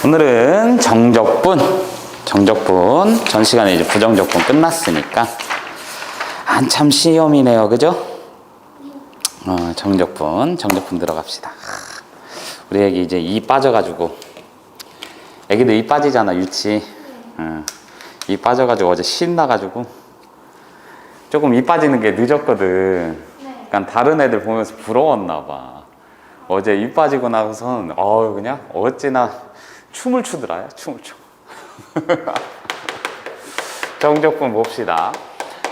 오늘은 정적분 전 시간에 이제 부정적분 끝났으니까 한참 시험이네요, 그죠? 정적분 들어갑시다. 우리 애기 이제 이 빠져가지고, 애기도 이 빠지잖아, 유치. 이 빠져가지고 어제 신나가지고 조금 이 빠지는 게 늦었거든. 그러니까 다른 애들 보면서 부러웠나봐. 어제 이 빠지고 나서는 그냥 어찌나 춤을 추더라. 춤을 춰. 정적분 봅시다.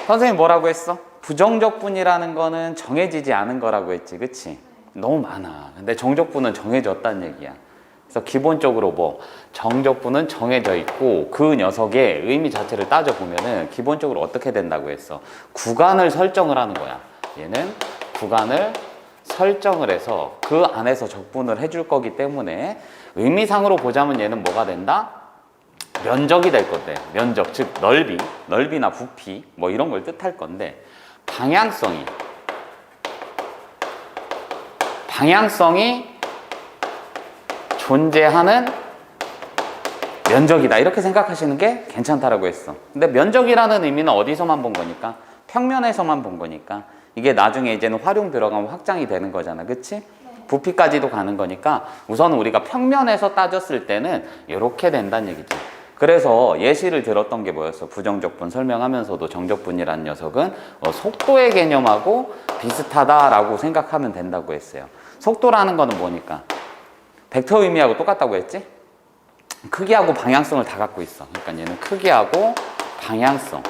선생님 뭐라고 했어? 부정적분이라는 거는 정해지지 않은 거라고 했지, 그치? 너무 많아. 근데 정적분은 정해졌다는 얘기야. 그래서 기본적으로 정적분은 정해져 있고, 그 녀석의 의미 자체를 따져보면은 기본적으로 어떻게 된다고 했어? 구간을 설정을 하는 거야. 얘는 구간을 설정을 해서 그 안에서 적분을 해줄 거기 때문에 의미상으로 보자면 얘는 뭐가 된다? 면적이 될 건데, 면적, 즉 넓이나 부피 뭐 이런 걸 뜻할 건데, 방향성이 존재하는 면적이다, 이렇게 생각하시는 게 괜찮다라고 했어. 근데 면적이라는 의미는 어디서만 본 거니까? 평면에서만 본 거니까. 이게 나중에 이제는 활용 들어가면 확장이 되는 거잖아, 그치? 부피까지도 가는 거니까 우선 우리가 평면에서 따졌을 때는 이렇게 된다는 얘기지. 그래서 예시를 들었던 게 뭐였어? 부정적분 설명하면서도 정적분이라는 녀석은 속도의 개념하고 비슷하다라고 생각하면 된다고 했어요. 속도라는 거는 뭐니까? 벡터 의미하고 똑같다고 했지? 크기하고 방향성을 다 갖고 있어. 그러니까 얘는 크기하고 방향성,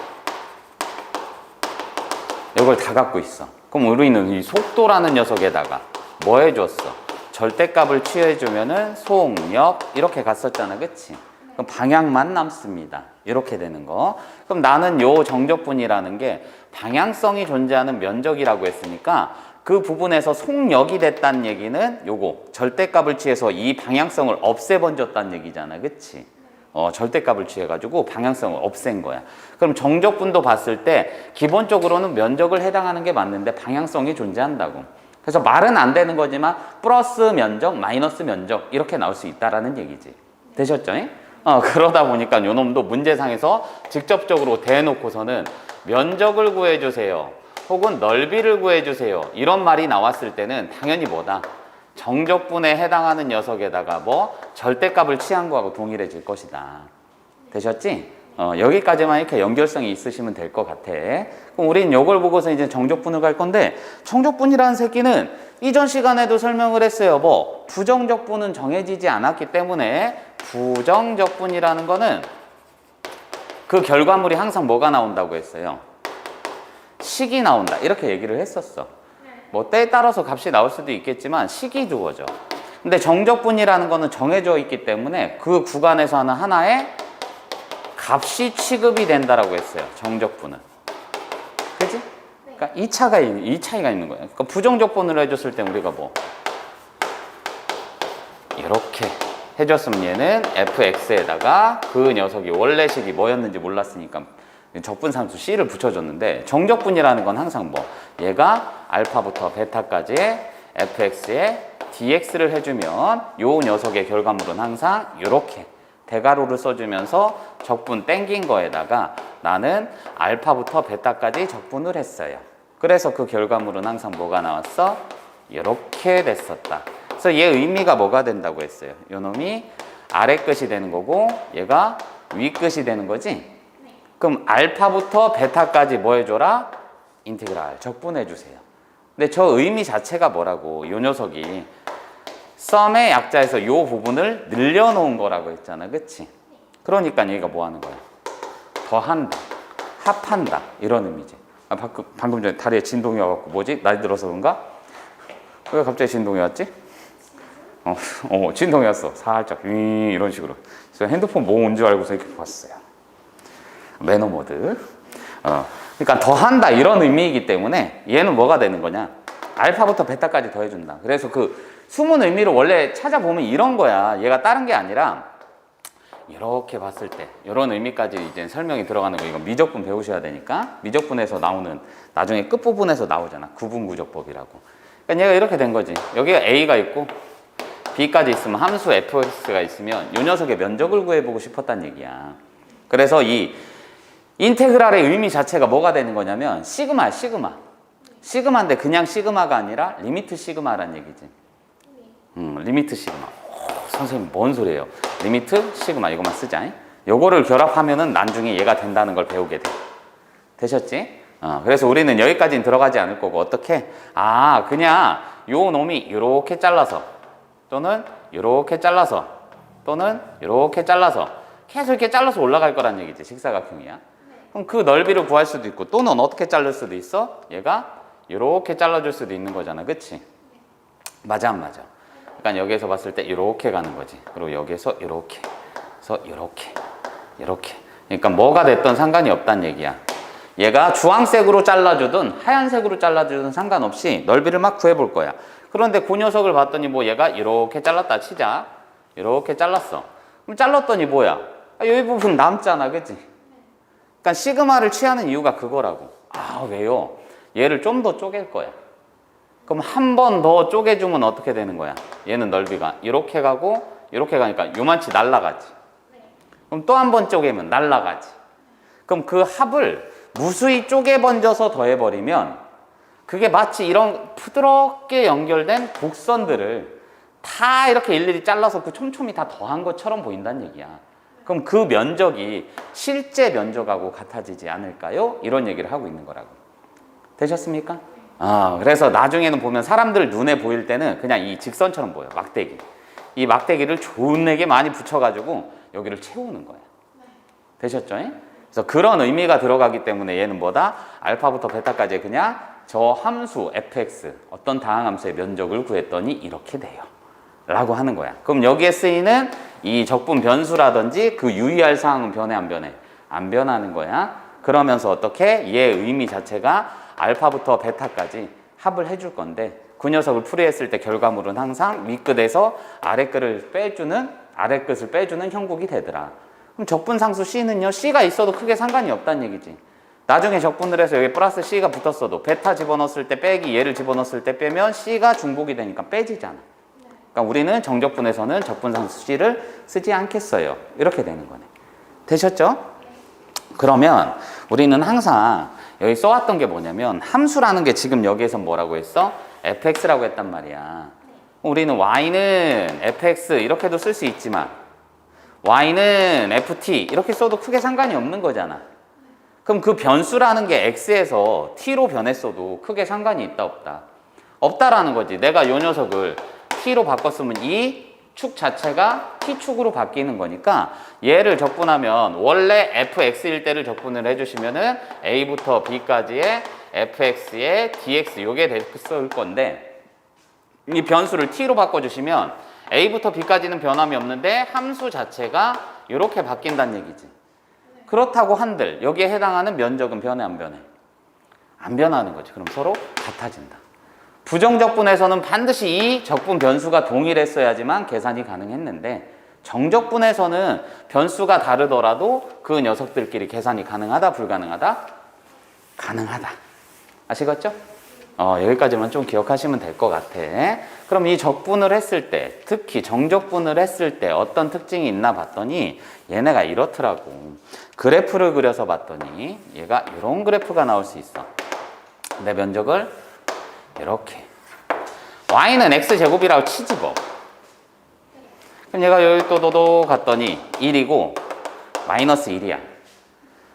이걸 다 갖고 있어. 그럼 우리는 이 속도라는 녀석에다가 뭐 해줬어? 절대값을 취해주면은 속력 이렇게 갔었잖아, 그치? 그럼 방향만 남습니다. 이렇게 되는 거. 그럼 나는 요 정적분이라는 게 방향성이 존재하는 면적이라고 했으니까 그 부분에서 속력이 됐다는 얘기는 요거 절대값을 취해서 이 방향성을 없애버렸다는 얘기잖아, 그치? 절대값을 취해가지고 방향성을 없앤 거야. 그럼 정적분도 봤을 때 기본적으로는 면적을 해당하는 게 맞는데 방향성이 존재한다고. 그래서 말은 안 되는 거지만 플러스 면적, 마이너스 면적 이렇게 나올 수 있다라는 얘기지. 되셨죠? 그러다 보니까 요 놈도 문제상에서 직접적으로 대놓고서는 면적을 구해주세요, 혹은 넓이를 구해주세요, 이런 말이 나왔을 때는 당연히 뭐다? 정적분에 해당하는 녀석에다가 절대값을 취한 거하고 동일해질 것이다. 되셨지? 여기까지만 이렇게 연결성이 있으시면 될 것 같아. 그럼 우린 이걸 보고서 이제 정적분을 갈 건데, 정적분이라는 새끼는 이전 시간에도 설명을 했어요. 부정적분은 정해지지 않았기 때문에 부정적분이라는 거는 그 결과물이 항상 뭐가 나온다고 했어요? 식이 나온다, 이렇게 얘기를 했었어. 때에 따라서 값이 나올 수도 있겠지만 식이 주어져. 근데 정적분이라는 거는 정해져 있기 때문에 그 구간에서 하는 하나의 값이 취급이 된다라고 했어요, 정적분은. 그지? 그러니까 이 차이가 있는 거예요. 그러니까 부정적분을 해줬을 때 우리가 이렇게 해줬으면 얘는 fx에다가 그 녀석이 원래 식이 뭐였는지 몰랐으니까 적분상수 c를 붙여줬는데, 정적분이라는 건 항상 얘가 알파부터 베타까지의 fx에 dx를 해주면 요 녀석의 결과물은 항상 이렇게 대괄호를 써주면서 적분 땡긴 거에다가 나는 알파부터 베타까지 적분을 했어요. 그래서 그 결과물은 항상 뭐가 나왔어? 이렇게 됐었다. 그래서 얘 의미가 뭐가 된다고 했어요? 요 놈이 아래 끝이 되는 거고 얘가 위 끝이 되는 거지? 그럼 알파부터 베타까지 뭐 해줘라? 인티그랄, 적분해주세요. 근데 저 의미 자체가 뭐라고? 요 녀석이 썸의 약자에서 요 부분을 늘려놓은 거라고 했잖아, 그치? 그러니까 얘가 뭐 하는 거야? 더한다, 합한다, 이런 의미지. 방금 전에 다리에 진동이 와갖고 뭐지? 나이 들어서 그런가? 왜 갑자기 진동이 왔지? 진동이 왔어. 살짝 이런 식으로. 그래서 핸드폰 뭐 온 줄 알고서 이렇게 봤어요. 매너 모드. 그러니까 더한다 이런 의미이기 때문에 얘는 뭐가 되는 거냐? 알파부터 베타까지 더해준다. 그래서 그 숨은 의미를 원래 찾아보면 이런 거야. 얘가 다른 게 아니라 이렇게 봤을 때 이런 의미까지 이제 설명이 들어가는 거. 이거 미적분 배우셔야 되니까. 미적분에서 나오는 나중에 끝부분에서 나오잖아. 구분구조법이라고. 그러니까 얘가 이렇게 된 거지. 여기가 A가 있고 b까지 있으면 함수 fx가 있으면 이 녀석의 면적을 구해보고 싶었단 얘기야. 그래서 이 인테그랄의 의미 자체가 뭐가 되는 거냐면 시그마야, 시그마. 시그마인데 그냥 시그마가 아니라 리미트 시그마란 얘기지. 리미트 시그마. 선생님 뭔 소리예요? 리미트 시그마 이것만 쓰자. 요거를 결합하면은 나중에 얘가 된다는 걸 배우게 돼. 되셨지? 그래서 우리는 여기까지는 들어가지 않을 거고 어떻게? 그냥 요 놈이 이렇게 잘라서 또는 이렇게 잘라서 또는 이렇게 잘라서 계속 이렇게 잘라서 올라갈 거란 얘기지. 직사각형이야. 그럼 그 넓이를 구할 수도 있고 또는 어떻게 자를 수도 있어? 얘가 이렇게 잘라줄 수도 있는 거잖아. 그치? 맞아 안 맞아? 그러니까 여기에서 봤을 때 이렇게 가는 거지. 그리고 여기에서 이렇게 그래서 이렇게 그러니까 뭐가 됐든 상관이 없다는 얘기야. 얘가 주황색으로 잘라주든 하얀색으로 잘라주든 상관없이 넓이를 막 구해볼 거야. 그런데 그 녀석을 봤더니 뭐 얘가 이렇게 잘랐다 치자. 이렇게 잘랐어. 그럼 잘랐더니 뭐야? 여기 부분 남잖아. 그치? 그러니까 시그마를 취하는 이유가 그거라고. 왜요? 얘를 좀 더 쪼갤 거야. 그럼 한 번 더 쪼개주면 어떻게 되는 거야? 얘는 넓이가 이렇게 가고 이렇게 가니까 요만치 날아가지. 그럼 또 한 번 쪼개면 날아가지. 그럼 그 합을 무수히 쪼개 번져서 더해버리면 그게 마치 이런 부드럽게 연결된 곡선들을 다 이렇게 일일이 잘라서 그 촘촘히 다 더한 것처럼 보인다는 얘기야. 그럼 그 면적이 실제 면적하고 같아지지 않을까요? 이런 얘기를 하고 있는 거라고. 되셨습니까? 그래서 나중에는 보면 사람들 눈에 보일 때는 그냥 이 직선처럼 보여. 막대기. 이 막대기를 존나게 많이 붙여가지고 여기를 채우는 거야. 되셨죠? 그래서 그런 의미가 들어가기 때문에 얘는 뭐다? 알파부터 베타까지 그냥 저 함수 fx 어떤 다항함수의 면적을 구했더니 이렇게 돼요 라고 하는 거야. 그럼 여기에 쓰이는 이 적분 변수라든지 그 유의할 사항은 변해 안 변해? 안 변하는 거야. 그러면서 어떻게? 얘 의미 자체가 알파부터 베타까지 합을 해줄 건데 그 녀석을 풀이했을 때 결과물은 항상 윗끝에서 아랫끝을 빼주는 형국이 되더라. 그럼 적분상수 C는요, C가 있어도 크게 상관이 없다는 얘기지. 나중에 적분을 해서 여기 플러스 C가 붙었어도 베타 집어넣었을 때 빼기 얘를 집어넣었을 때 빼면 C가 중복이 되니까 빼지잖아. 그러니까 우리는 정적분에서는 적분상수 C를 쓰지 않겠어요. 이렇게 되는 거네. 되셨죠? 그러면 우리는 항상 여기 써왔던 게 뭐냐면 함수라는 게 지금 여기에서 뭐라고 했어? fx라고 했단 말이야. 우리는 y는 fx 이렇게도 쓸 수 있지만 y는 ft 이렇게 써도 크게 상관이 없는 거잖아. 그럼 그 변수라는 게 x에서 t로 변했어도 크게 상관이 있다 없다? 없다라는 거지. 내가 이 녀석을 t로 바꿨으면 이 축 자체가 t축으로 바뀌는 거니까 얘를 적분하면 원래 fx일 때를 적분을 해주시면은 a부터 b까지의 fx의 dx 요게 됐을 건데 이 변수를 t로 바꿔주시면 a부터 b까지는 변함이 없는데 함수 자체가 이렇게 바뀐다는 얘기지. 그렇다고 한들 여기에 해당하는 면적은 변해 안 변해? 안 변하는 거지. 그럼 서로 같아진다. 부정적분에서는 반드시 이 적분 변수가 동일했어야지만 계산이 가능했는데 정적분에서는 변수가 다르더라도 그 녀석들끼리 계산이 가능하다 불가능하다? 가능하다. 아시겠죠? 여기까지만 좀 기억하시면 될 것 같아. 그럼 이 적분을 했을 때, 특히 정적분을 했을 때 어떤 특징이 있나 봤더니 얘네가 이렇더라고. 그래프를 그려서 봤더니 얘가 이런 그래프가 나올 수 있어. 내 면적을 이렇게 y는 x제곱이라고 치지 뭐. 그럼 얘가 여기 또 갔더니 1이고 마이너스 1이야.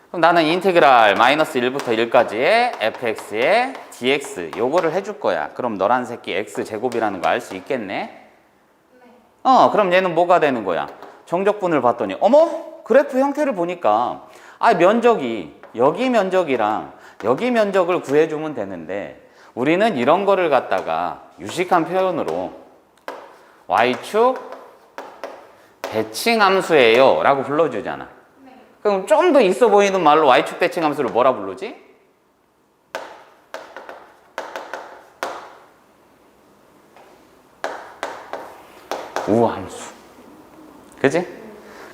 그럼 나는 인테그랄 마이너스 1부터 1까지의 fx의 dx 요거를 해줄 거야. 그럼 너란 새끼 x제곱이라는 거 알 수 있겠네? 그럼 얘는 뭐가 되는 거야? 정적분을 봤더니 어머? 그래프 형태를 보니까 면적이 여기 면적이랑 여기 면적을 구해주면 되는데 우리는 이런 거를 갖다가 유식한 표현으로 y축 대칭함수예요 라고 불러주잖아. 그럼 좀 더 있어 보이는 말로 y축 대칭함수를 뭐라 부르지? 우함수. 그지?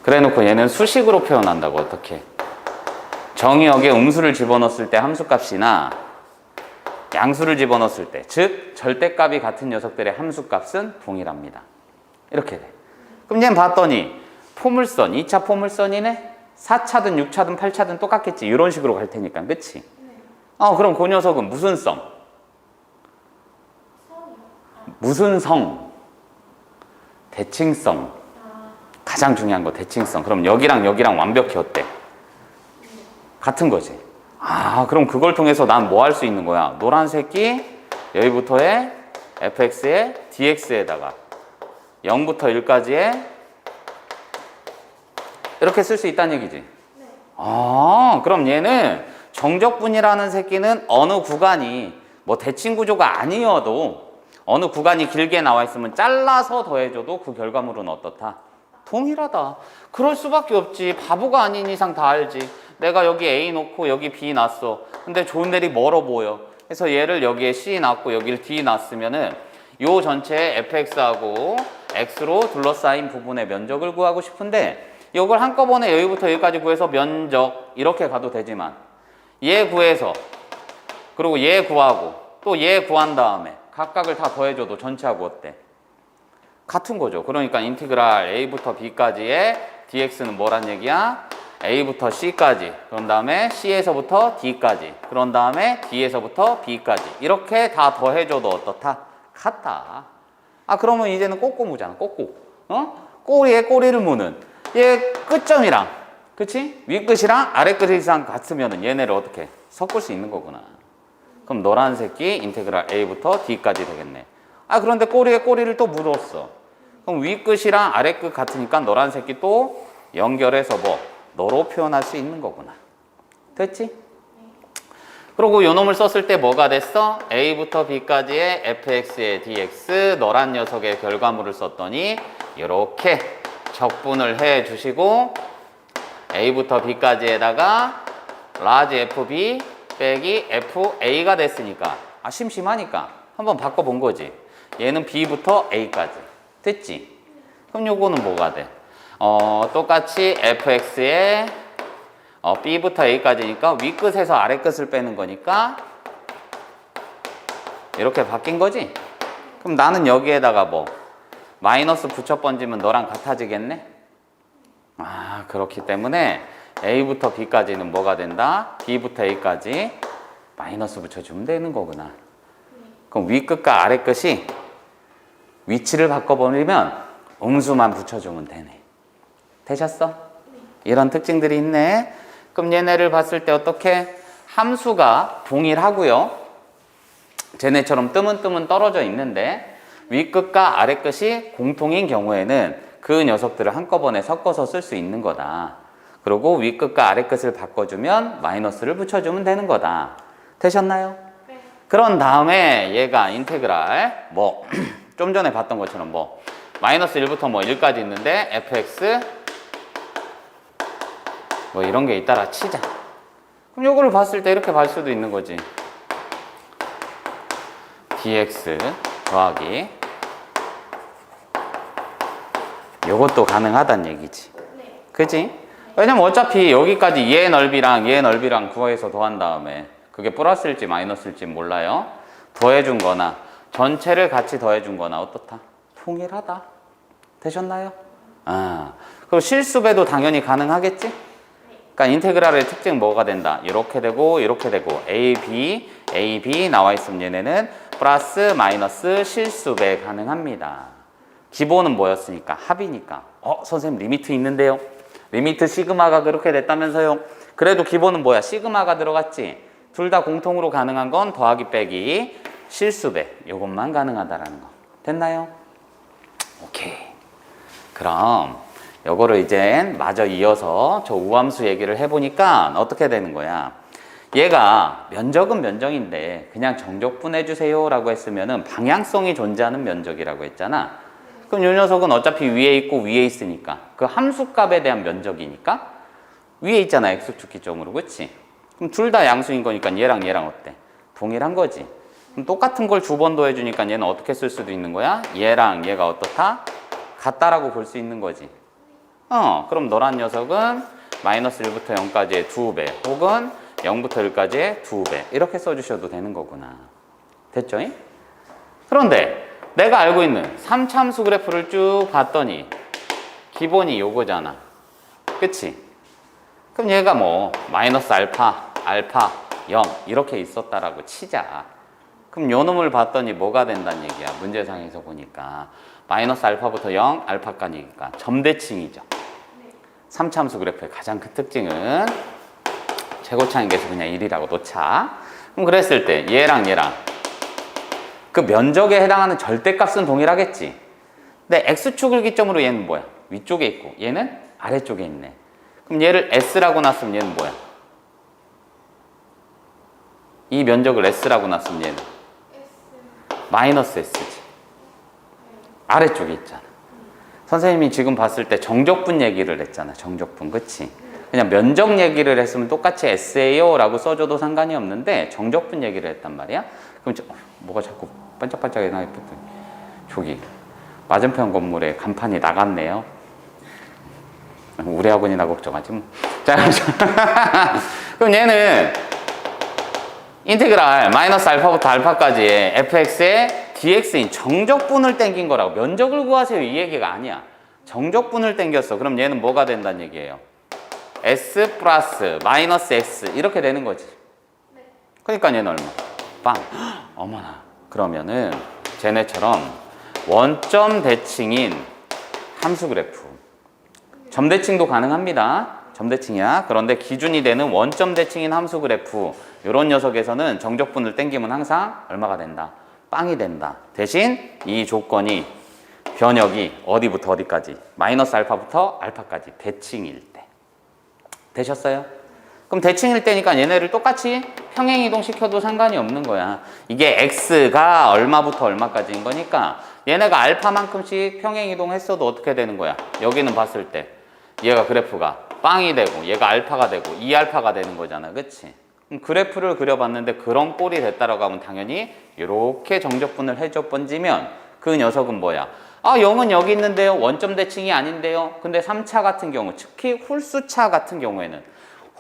그래 놓고 얘는 수식으로 표현한다고. 어떻게? 정의역에 음수를 집어넣었을 때 함수값이나 양수를 집어넣었을 때, 즉 절대값이 같은 녀석들의 함수값은 동일합니다. 이렇게 돼. 그럼 얘는 봤더니 포물선, 2차 포물선이네? 4차든 6차든 8차든 똑같겠지. 이런 식으로 갈 테니까. 그치? 그럼 그 녀석은 무슨 성? 무슨 성? 대칭성. 가장 중요한 거 대칭성. 그럼 여기랑 여기랑 완벽히 어때? 같은 거지. 그럼 그걸 통해서 난 뭐 할 수 있는 거야? 노란색이 여기부터의 fx의 dx에다가 0부터 1까지의 이렇게 쓸 수 있다는 얘기지. 그럼 얘는 정적분이라는 새끼는 어느 구간이 뭐 대칭 구조가 아니어도 어느 구간이 길게 나와 있으면 잘라서 더해줘도 그 결과물은 어떻다? 동일하다. 그럴 수밖에 없지. 바보가 아닌 이상 다 알지. 내가 여기 A 놓고 여기 B 놨어. 근데 좋은 대리 멀어 보여. 그래서 얘를 여기에 C 놨고 여기를 D 놨으면은 요 전체에 fx하고 x로 둘러싸인 부분의 면적을 구하고 싶은데 이걸 한꺼번에 여기부터 여기까지 구해서 면적 이렇게 가도 되지만 얘 구해서 그리고 얘 구하고 또 얘 구한 다음에 각각을 다 더해줘도 전체하고 어때? 같은 거죠. 그러니까 인티그랄 a부터 b까지의 dx는 뭐란 얘기야? a부터 c까지 그런 다음에 c에서부터 d까지 그런 다음에 d에서부터 b까지 이렇게 다 더해줘도 어떻다? 같다. 그러면 이제는 꼬꼬무잖아. 꼬꼬. 꼬리에 꼬리를 무는 얘 끝점이랑 그치? 윗끝이랑 아랫끝이랑 같으면 얘네를 어떻게 섞을 수 있는 거구나. 그럼 노란 새끼 인테그랄 a부터 d까지 되겠네. 그런데 꼬리에 꼬리를 또 물었어. 그럼 윗끝이랑 아랫끝 같으니까 노란 새끼 또 연결해서 뭐 너로 표현할 수 있는 거구나. 됐지? 그리고 요 놈을 썼을 때 뭐가 됐어? a부터 b까지의 fx의 dx 너란 녀석의 결과물을 썼더니 이렇게 적분을 해 주시고 a부터 b까지에다가 라지 fb 빼기 fa가 됐으니까 심심하니까 한번 바꿔본 거지. 얘는 b부터 a까지 됐지? 그럼 요거는 뭐가 돼? 똑같이 fx의 b부터 a까지니까 윗끝에서 아랫끝을 빼는 거니까 이렇게 바뀐 거지? 그럼 나는 여기에다가 뭐 마이너스 붙여 번지면 너랑 같아지겠네? 그렇기 때문에 a부터 b까지는 뭐가 된다? b부터 a까지 마이너스 붙여주면 되는 거구나. 그럼 윗끝과 아랫끝이 위치를 바꿔버리면 음수만 붙여주면 되네. 되셨어? 이런 특징들이 있네. 그럼 얘네를 봤을 때 어떻게? 함수가 동일하고요. 쟤네처럼 뜨문뜨문 떨어져 있는데 윗끝과 아랫끝이 공통인 경우에는 그 녀석들을 한꺼번에 섞어서 쓸 수 있는 거다. 그리고 윗끝과 아랫끝을 바꿔주면 마이너스를 붙여주면 되는 거다. 되셨나요? 네. 그런 다음에 얘가 인테그랄 좀 전에 봤던 것처럼 마이너스 1부터 1까지 있는데 fx 이런 게 있다라 치자. 그럼 요거를 봤을 때 이렇게 볼 수도 있는 거지. dx 더하기 요것도 가능하단 얘기지. 네. 그지? 왜냐면 어차피 여기까지 얘 넓이랑 얘 넓이랑 구해서 더한 다음에 그게 플러스일지 마이너스일지 몰라요. 더해준 거나 전체를 같이 더해준 거나 어떻다? 통일하다. 되셨나요? 그리고 실수배도 당연히 가능하겠지? 그러니까 인테그랄의 특징 뭐가 된다? 이렇게 되고 이렇게 되고 a, b 나와 있으면 얘네는 플러스 마이너스 실수배 가능합니다. 기본은 뭐였으니까? 합이니까. 선생님 리미트 있는데요? 리미트 시그마가 그렇게 됐다면서요? 그래도 기본은 뭐야? 시그마가 들어갔지? 둘 다 공통으로 가능한 건 더하기 빼기 실수배 요것만 가능하다라는 거. 됐나요? 오케이. 그럼 요거를 이제 마저 이어서 저 우함수 얘기를 해보니까 어떻게 되는 거야? 얘가 면적은 면적인데 그냥 정적분 해주세요 라고 했으면은 방향성이 존재하는 면적이라고 했잖아. 그럼 이 녀석은 어차피 위에 있고 위에 있으니까 그 함수값에 대한 면적이니까 위에 있잖아. x축기점으로. 그치? 그럼 둘 다 양수인 거니까 얘랑 얘랑 어때? 동일한 거지. 그럼 똑같은 걸 두 번 더해주니까 얘는 어떻게 쓸 수도 있는 거야? 얘랑 얘가 어떻다? 같다라고 볼 수 있는 거지. 그럼 너란 녀석은 마이너스 1부터 0까지의 2배 혹은 0부터 1까지의 2배 이렇게 써주셔도 되는 거구나. 됐죠? 그런데 내가 알고 있는 3차 함수 그래프를 쭉 봤더니 기본이 요거잖아. 그치? 그럼 얘가 뭐 마이너스 알파, 알파, 0 이렇게 있었다라고 치자. 그럼 요 놈을 봤더니 뭐가 된다는 얘기야. 문제상에서 보니까 마이너스 알파부터 0, 알파까지니까 점대칭이죠. 3차 함수 그래프의 가장 큰 특징은 최고차항계수 그냥 1이라고 놓자. 그럼 그랬을 때 얘랑 그 면적에 해당하는 절대값은 동일하겠지. 근데 x축을 기점으로 얘는 뭐야? 위쪽에 있고 얘는 아래쪽에 있네. 그럼 얘를 s라고 놨으면 얘는 뭐야? 이 면적을 s라고 놨으면 얘는 마이너스 s지. 아래쪽에 있잖아. 선생님이 지금 봤을 때 정적분 얘기를 했잖아. 정적분, 그치? 그냥 면적 얘기를 했으면 똑같이 S예요 라고 써줘도 상관이 없는데 정적분 얘기를 했단 말이야. 그럼 뭐가 자꾸 반짝반짝해 나겠더니 저기 맞은편 건물에 간판이 나갔네요. 우리 학원이나 걱정하지 뭐. 자, 그럼 얘는 인테그랄 마이너스 알파부터 알파까지의 fx의 dx인 정적분을 땡긴 거라고. 면적을 구하세요 이 얘기가 아니야. 정적분을 땡겼어. 그럼 얘는 뭐가 된다는 얘기예요? s 플러스 마이너스 x 이렇게 되는 거지. 그러니까 얘는 얼마? 빵. 어머나. 그러면은 쟤네처럼 원점 대칭인 함수 그래프. 점대칭도 가능합니다. 점대칭이야. 그런데 기준이 되는 원점 대칭인 함수 그래프 이런 녀석에서는 정적분을 땡기면 항상 얼마가 된다? 빵이 된다. 대신 이 조건이 변역이 어디부터 어디까지? 마이너스 알파부터 알파까지 대칭일 때. 되셨어요? 그럼 대칭일 때니까 얘네를 똑같이 평행이동 시켜도 상관이 없는 거야. 이게 x가 얼마부터 얼마까지인 거니까 얘네가 알파만큼씩 평행이동 했어도 어떻게 되는 거야? 여기는 봤을 때 얘가 그래프가 빵이 되고 얘가 알파가 되고 2알파가 되는 거잖아. 그치? 그럼 그래프를 그려봤는데 그런 꼴이 됐다라고 하면 당연히 이렇게 정적분을 해줘 번지면 그 녀석은 뭐야? 아, 0은 여기 있는데요. 원점 대칭이 아닌데요. 근데 3차 같은 경우, 특히 홀수차 같은 경우에는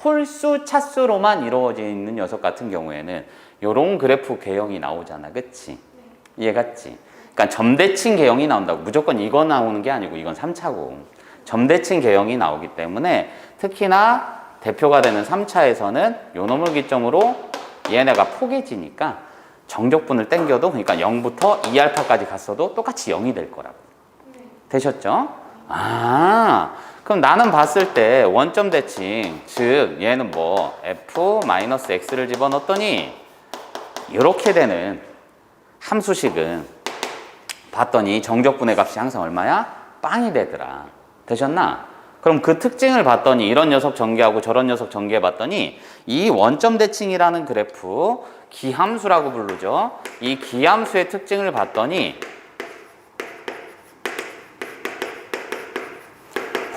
홀수 차수로만 이루어져 있는 녀석 같은 경우에는 요런 그래프 개형이 나오잖아. 그치? 이해갔지? 그러니까 점대칭 개형이 나온다고. 무조건 이거 나오는 게 아니고 이건 3차고. 점대칭 개형이 나오기 때문에 특히나 대표가 되는 3차에서는 요 놈을 기점으로 얘네가 포개지니까 정적분을 땡겨도 그러니까 0부터 2알파까지 갔어도 똑같이 0이 될 거라고. 되셨죠? 아, 그럼 나는 봤을 때 원점 대칭, 즉 얘는 뭐 f-x를 집어넣었더니 이렇게 되는 함수식은 봤더니 정적분의 값이 항상 얼마야? 빵이 되더라. 되셨나? 그럼 그 특징을 봤더니 이런 녀석 전개하고 저런 녀석 전개해 봤더니 이 원점 대칭이라는 그래프 기함수라고 부르죠. 이 기함수의 특징을 봤더니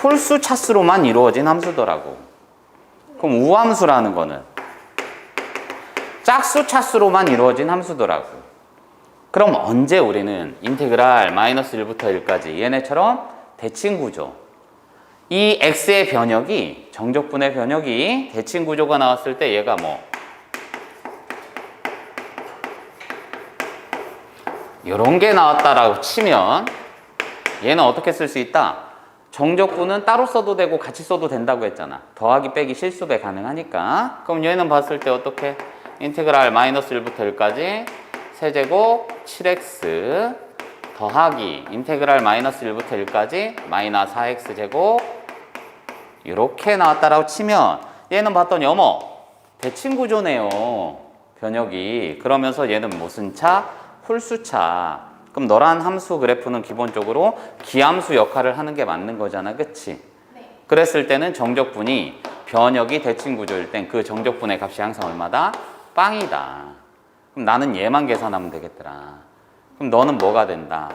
홀수 차수로만 이루어진 함수더라고. 그럼 우함수라는 거는 짝수 차수로만 이루어진 함수더라고. 그럼 언제 우리는 인테그랄 마이너스 1부터 1까지 얘네처럼 대칭 구조, 이 x의 변역이 정적분의 변역이 대칭 구조가 나왔을 때 얘가 뭐 이런 게 나왔다라고 치면 얘는 어떻게 쓸 수 있다? 정적분은 따로 써도 되고 같이 써도 된다고 했잖아. 더하기 빼기 실수배 가능하니까. 그럼 얘는 봤을 때 어떻게? 인테그랄 마이너스 1부터 1까지 세제곱 7x 더하기 인테그랄 마이너스 1부터 1까지 마이너스 4x 제곱 이렇게 나왔다라고 치면 얘는 봤더니 어머 대칭 구조네요. 변역이. 그러면서 얘는 무슨 차? 홀수차. 그럼 너란 함수 그래프는 기본적으로 기함수 역할을 하는 게 맞는 거잖아. 그치? 네. 그랬을 때는 정적분이 변역이 대칭 구조일 땐 그 정적분의 값이 항상 얼마다? 빵이다. 그럼 나는 얘만 계산하면 되겠더라. 그럼 너는 뭐가 된다?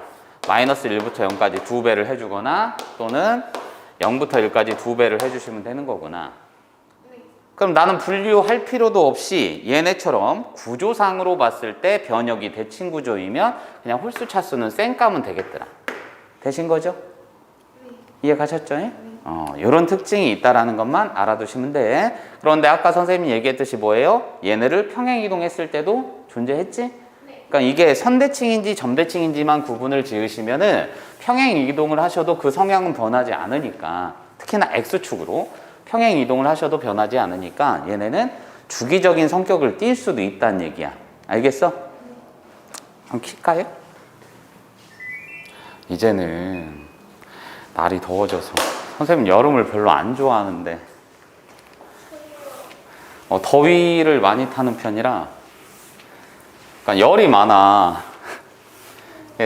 마이너스 1부터 0까지 2배를 해주거나 또는 0부터 1까지 2배를 해주시면 되는 거구나. 그럼 나는 분류할 필요도 없이 얘네처럼 구조상으로 봤을 때 변역이 대칭 구조이면 그냥 홀수 차수는 쌩 까면 되겠더라. 되신 거죠? 이해 가셨죠? 이런 특징이 있다라는 것만 알아두시면 돼. 그런데 아까 선생님이 얘기했듯이 뭐예요? 얘네를 평행 이동했을 때도 존재했지? 그러니까 이게 선대칭인지 점대칭인지만 구분을 지으시면은 평행 이동을 하셔도 그 성향은 변하지 않으니까, 특히나 X축으로 평행 이동을 하셔도 변하지 않으니까 얘네는 주기적인 성격을 띌 수도 있다는 얘기야. 알겠어? 한번 킬까요? 이제는 날이 더워져서 선생님 여름을 별로 안 좋아하는데 더위를 많이 타는 편이라, 그러니까 열이 많아.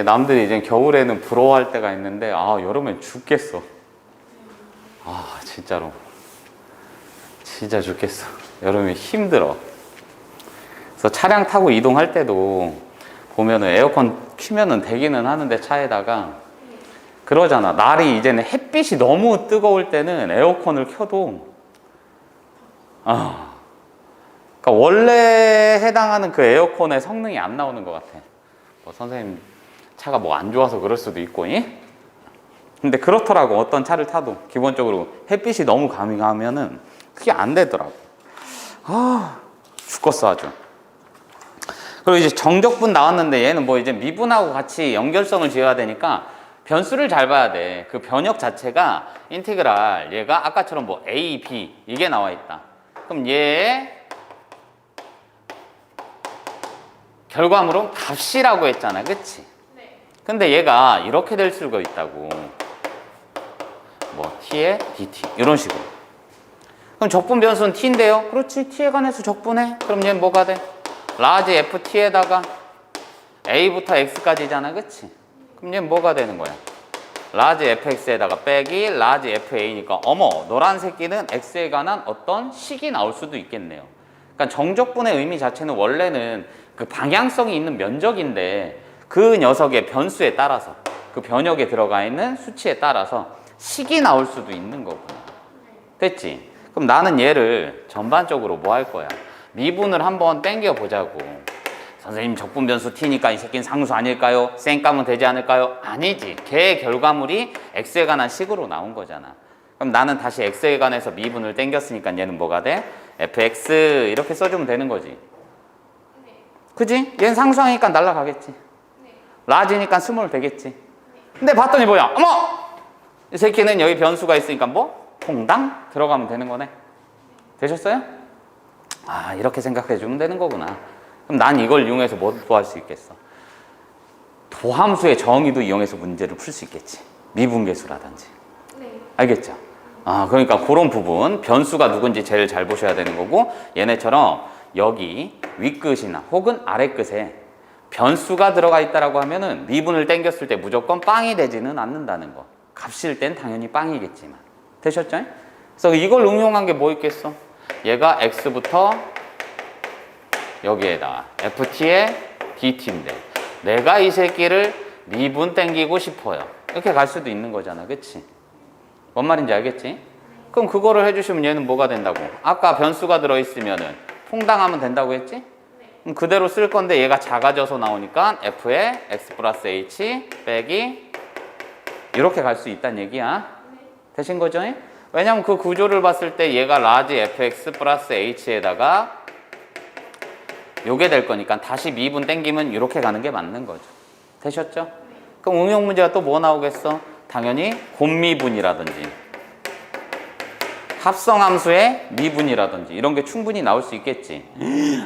남들이 이제 겨울에는 부러워할 때가 있는데 여름엔 죽겠어. 진짜로 진짜 죽겠어. 여름에 힘들어. 그래서 차량 타고 이동할 때도 보면은 에어컨 키면은 되기는 하는데 차에다가 그러잖아. 날이 이제는 햇빛이 너무 뜨거울 때는 에어컨을 켜도 그러니까 원래 해당하는 그 에어컨의 성능이 안 나오는 것 같아. 선생님 차가 안 좋아서 그럴 수도 있고, 근데 그렇더라고. 어떤 차를 타도 기본적으로 햇빛이 너무 강하면은 그게 안 되더라고. 죽겠어 아주. 그리고 이제 정적분 나왔는데 얘는 이제 미분하고 같이 연결성을 지어야 되니까 변수를 잘 봐야 돼. 그 변역 자체가 인티그랄, 얘가 아까처럼 A, B 이게 나와 있다. 그럼 얘의 결과물은 값이라고 했잖아, 그치? 네. 근데 얘가 이렇게 될 수가 있다고. t에 dt 이런 식으로. 그럼 적분 변수는 t인데요. 그렇지, t에 관해서 적분해. 그럼 얘는 뭐가 돼? 라지 ft에다가 a부터 x까지잖아, 그치? 그럼 얘는 뭐가 되는 거야? 라지 fx에다가 빼기 라지 fa니까 노란 새끼는 x에 관한 어떤 식이 나올 수도 있겠네요. 그러니까 정적분의 의미 자체는 원래는 그 방향성이 있는 면적인데 그 녀석의 변수에 따라서, 그 변역에 들어가 있는 수치에 따라서 식이 나올 수도 있는 거구나. 됐지? 그럼 나는 얘를 전반적으로 뭐 할 거야? 미분을 한번 땡겨 보자고. 선생님 적분 변수 t니까 이 새끼는 상수 아닐까요? 쌩까면 되지 않을까요? 아니지. 걔의 결과물이 x에 관한 식으로 나온 거잖아. 그럼 나는 다시 x에 관해서 미분을 땡겼으니까 얘는 뭐가 돼? fx 이렇게 써주면 되는 거지. 그지? 얘는 상수하니까 날라가겠지. 라지니까 스몰 되겠지. 근데 봤더니 뭐야? 이 새끼는 여기 변수가 있으니까 퐁당 들어가면 되는 거네. 되셨어요? 이렇게 생각해 주면 되는 거구나. 그럼 난 이걸 이용해서 뭐 할 수 있겠어? 도함수의 정의도 이용해서 문제를 풀 수 있겠지. 미분계수라든지. 네. 알겠죠? 그러니까 그런 부분, 변수가 누군지 제일 잘 보셔야 되는 거고, 얘네처럼 여기 윗끝이나 혹은 아래끝에 변수가 들어가 있다라고 하면은 미분을 땡겼을 때 무조건 빵이 되지는 않는다는 거. 값일 땐 당연히 빵이겠지만. 되셨죠? 그래서 이걸 응용한 게 뭐 있겠어? 얘가 x부터 여기에다가 ft에 dt인데 내가 이 새끼를 미분 땡기고 싶어요. 이렇게 갈 수도 있는 거잖아. 그치? 뭔 말인지 알겠지? 그럼 그거를 해주시면 얘는 뭐가 된다고? 아까 변수가 들어있으면은 퐁당하면 된다고 했지? 그럼 그대로 쓸 건데 얘가 작아져서 나오니까 f에 x 플러스 h 빼기 이렇게 갈 수 있다는 얘기야. 되신 거죠? 왜냐면 그 구조를 봤을 때 얘가 라지 fx 플러스 h에다가 요게 될 거니까 다시 미분 땡기면 이렇게 가는 게 맞는 거죠. 되셨죠? 그럼 응용 문제가 또 뭐 나오겠어? 당연히 곱미분이라든지 합성함수의 미분이라든지 이런 게 충분히 나올 수 있겠지.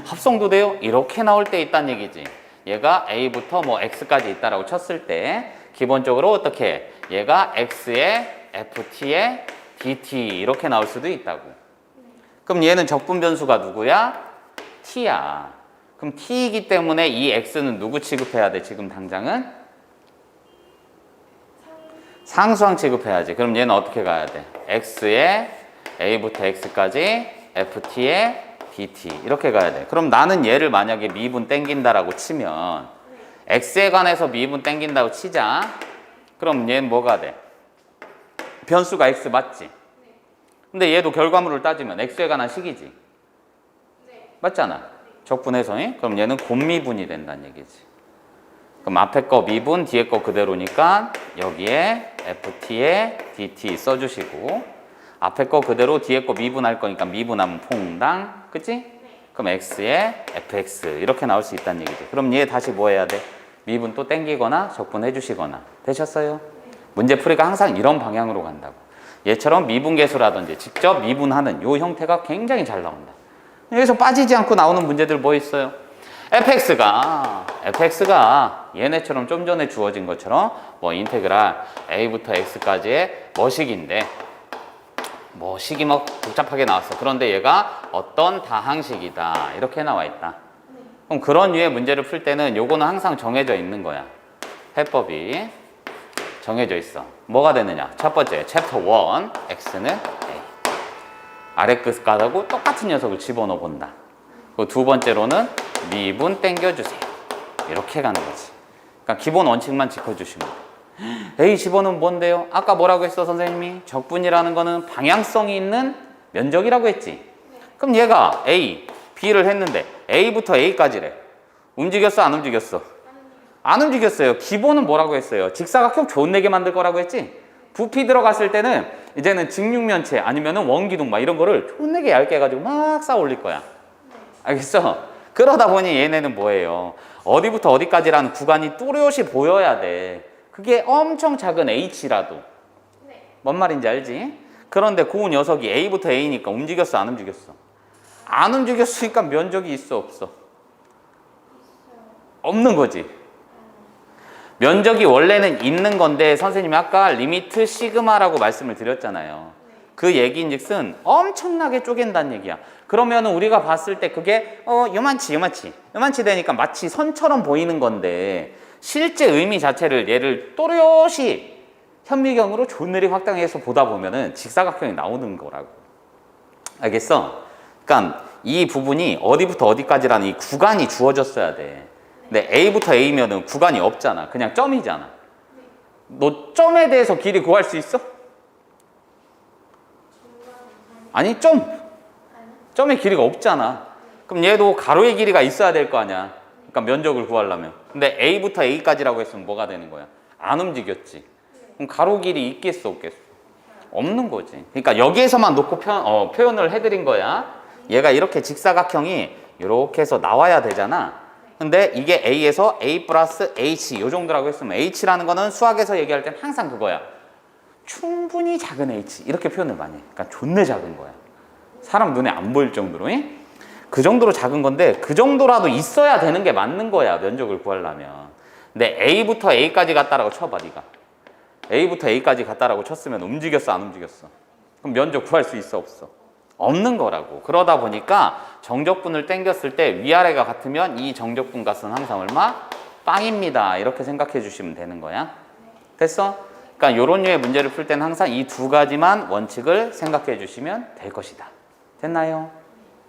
합성도 돼요? 이렇게 나올 때 있다는 얘기지. 얘가 a부터 x까지 있다라고 쳤을 때 기본적으로 어떻게? 얘가 x에 ft에 dt 이렇게 나올 수도 있다고. 그럼 얘는 적분 변수가 누구야? t야. 그럼 t이기 때문에 이 x는 누구 취급해야 돼? 지금 당장은? 상수항 취급해야지. 그럼 얘는 어떻게 가야 돼? x에 a부터 x까지 ft에 dt 이렇게 가야 돼. 그럼 나는 얘를 만약에 미분 땡긴다라고 치면 x에 관해서 미분 땡긴다고 치자. 그럼 얘는 뭐가 돼? 변수가 x 맞지? 근데 얘도 결과물을 따지면 x에 관한 식이지. 맞잖아. 적분해서. 그럼 얘는 곱미분이 된다는 얘기지. 그럼 앞에 거 미분, 뒤에 거 그대로니까 여기에 ft에 dt 써주시고 앞에 거 그대로 뒤에 거 미분할 거니까 미분하면 퐁당. 그치? 그럼 x에 fx 이렇게 나올 수 있다는 얘기죠. 그럼 얘 다시 뭐 해야 돼? 미분 또 땡기거나 적분해 주시거나. 되셨어요? 문제풀이가 항상 이런 방향으로 간다고. 얘처럼 미분계수라든지 직접 미분하는 이 형태가 굉장히 잘 나온다. 여기서 빠지지 않고 나오는 문제들 뭐 있어요? fx가 얘네처럼 좀 전에 주어진 것처럼 뭐 인테그랄 a부터 x까지의 뭐식인데 뭐 식이 뭐 복잡하게 나왔어. 그런데 얘가 어떤 다항식이다 이렇게 나와 있다. 그럼 그런 류의 문제를 풀 때는 요거는 항상 정해져 있는 거야. 해법이 정해져 있어. 뭐가 되느냐? 첫 번째 챕터 1 x는 a 아래 끝 가다고 똑같은 녀석을 집어넣어 본다. 그리고 두 번째로는 미분 땡겨주세요. 이렇게 가는 거지. 그러니까 기본 원칙만 지켜주시면 돼. A 집어넣으면 뭔데요? 아까 뭐라고 했어 선생님이? 적분이라는 거는 방향성이 있는 면적이라고 했지. 그럼 얘가 A, B를 했는데 A부터 A까지래. 움직였어 안 움직였어? 안 움직였어요. 기본은 뭐라고 했어요? 직사각형 존내게 만들 거라고 했지? 부피 들어갔을 때는 이제는 직육면체 아니면은 원기둥 막 이런 거를 존내게 얇게 해가지고 막 쌓아 올릴 거야. 알겠어? 그러다 보니 얘네는 뭐예요? 어디부터 어디까지라는 구간이 뚜렷이 보여야 돼. 그게 엄청 작은 H라도. 뭔 말인지 알지? 그런데 그 녀석이 A부터 A니까 움직였어 안 움직였어? 안 움직였으니까 면적이 있어 없어? 없는 거지. 면적이 원래는 있는 건데 선생님이 아까 리미트 시그마라고 말씀을 드렸잖아요. 그 얘기인즉슨 엄청나게 쪼갠다는 얘기야. 그러면 우리가 봤을 때 그게 요만치 되니까 마치 선처럼 보이는 건데 실제 의미 자체를 얘를 또렷이 현미경으로 존내리 확장해서 보다 보면은 직사각형이 나오는 거라고. 알겠어? 그러니까 이 부분이 어디부터 어디까지라는 이 구간이 주어졌어야 돼. 근데 A부터 A면은 구간이 없잖아. 그냥 점이잖아. 너 점에 대해서 길이 구할 수 있어? 아니 점의 길이가 없잖아. 그럼 얘도 가로의 길이가 있어야 될 거 아니야. 그러니까 면적을 구하려면. 근데 A부터 A까지라고 했으면 뭐가 되는 거야? 안 움직였지. 그럼 가로 길이 있겠어 없겠어? 없는 거지. 그러니까 여기에서만 놓고 표현을 해드린 거야. 얘가 이렇게 직사각형이 이렇게 해서 나와야 되잖아. 근데 이게 A에서 A 플러스 H 요 정도라고 했으면 H라는 거는 수학에서 얘기할 땐 항상 그거야. 충분히 작은 H 이렇게 표현을 많이 해. 그러니까 존내 작은 거야. 사람 눈에 안 보일 정도로. 그 정도로 작은 건데 그 정도라도 있어야 되는 게 맞는 거야. 면적을 구하려면. 근데 A부터 A까지 갔다라고 쳐봐 네가. A부터 A까지 갔다라고 쳤으면 움직였어 안 움직였어? 그럼 면적 구할 수 있어 없어? 없는 거라고. 그러다 보니까 정적분을 땡겼을 때 위아래가 같으면 이 정적분 값은 항상 얼마? 빵입니다. 이렇게 생각해 주시면 되는 거야. 됐어? 그러니까 이런 류의 문제를 풀 때는 항상 이 두 가지만 원칙을 생각해 주시면 될 것이다. 됐나요?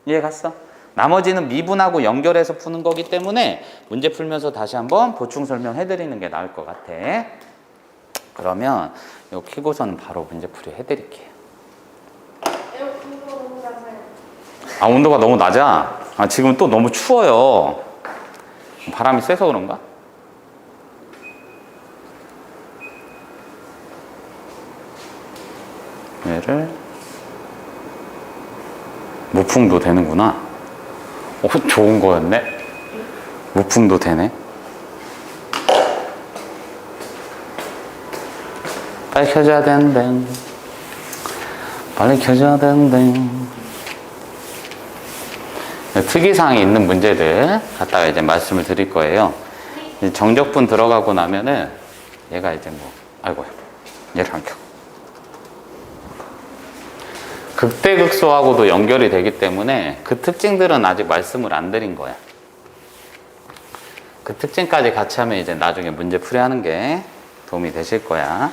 이해 갔어? 나머지는 미분하고 연결해서 푸는 거기 때문에 문제 풀면서 다시 한번 보충 설명해 드리는 게 나을 것 같아. 그러면 이거 키고서는 바로 문제 풀이 해 드릴게요. 아, 온도가 너무 낮아? 아, 지금 또 너무 추워요. 바람이 세서 그런가? 얘를 무풍도 되는구나. 좋은 거였네. 무풍도 되네. 빨리 켜줘야 되는데. 빨리 켜줘야 되는데. 특이사항이 있는 문제들 갖다가 이제 말씀을 드릴 거예요. 정적분 들어가고 나면은 얘가 이제 아이고, 얘를 안 켜. 극대극소하고도 연결이 되기 때문에 그 특징들은 아직 말씀을 안 드린 거야. 그 특징까지 같이 하면 이제 나중에 문제 풀이하는 게 도움이 되실 거야.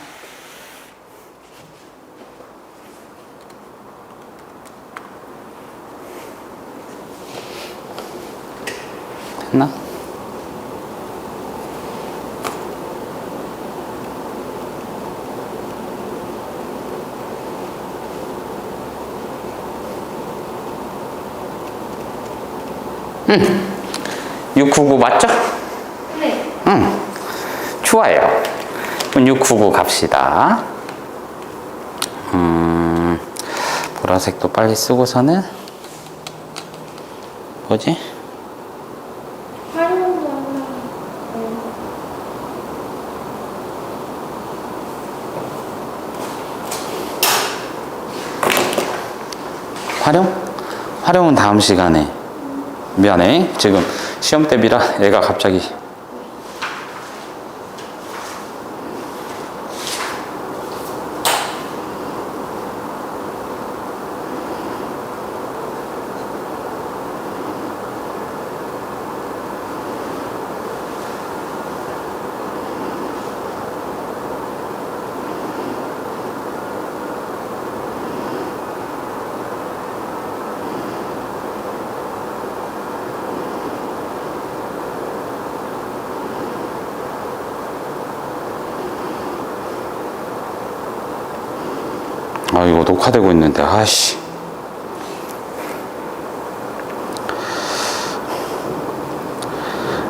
됐나? 응. 699 맞죠? 네. 응. 좋아요. 그럼 699 갑시다. 보라색도 빨리 쓰고서는 거지? 활용은 다음 시간에. 미안해. 지금 시험 대비라 애가 갑자기. 아, 이거 녹화되고 있는데, 아씨.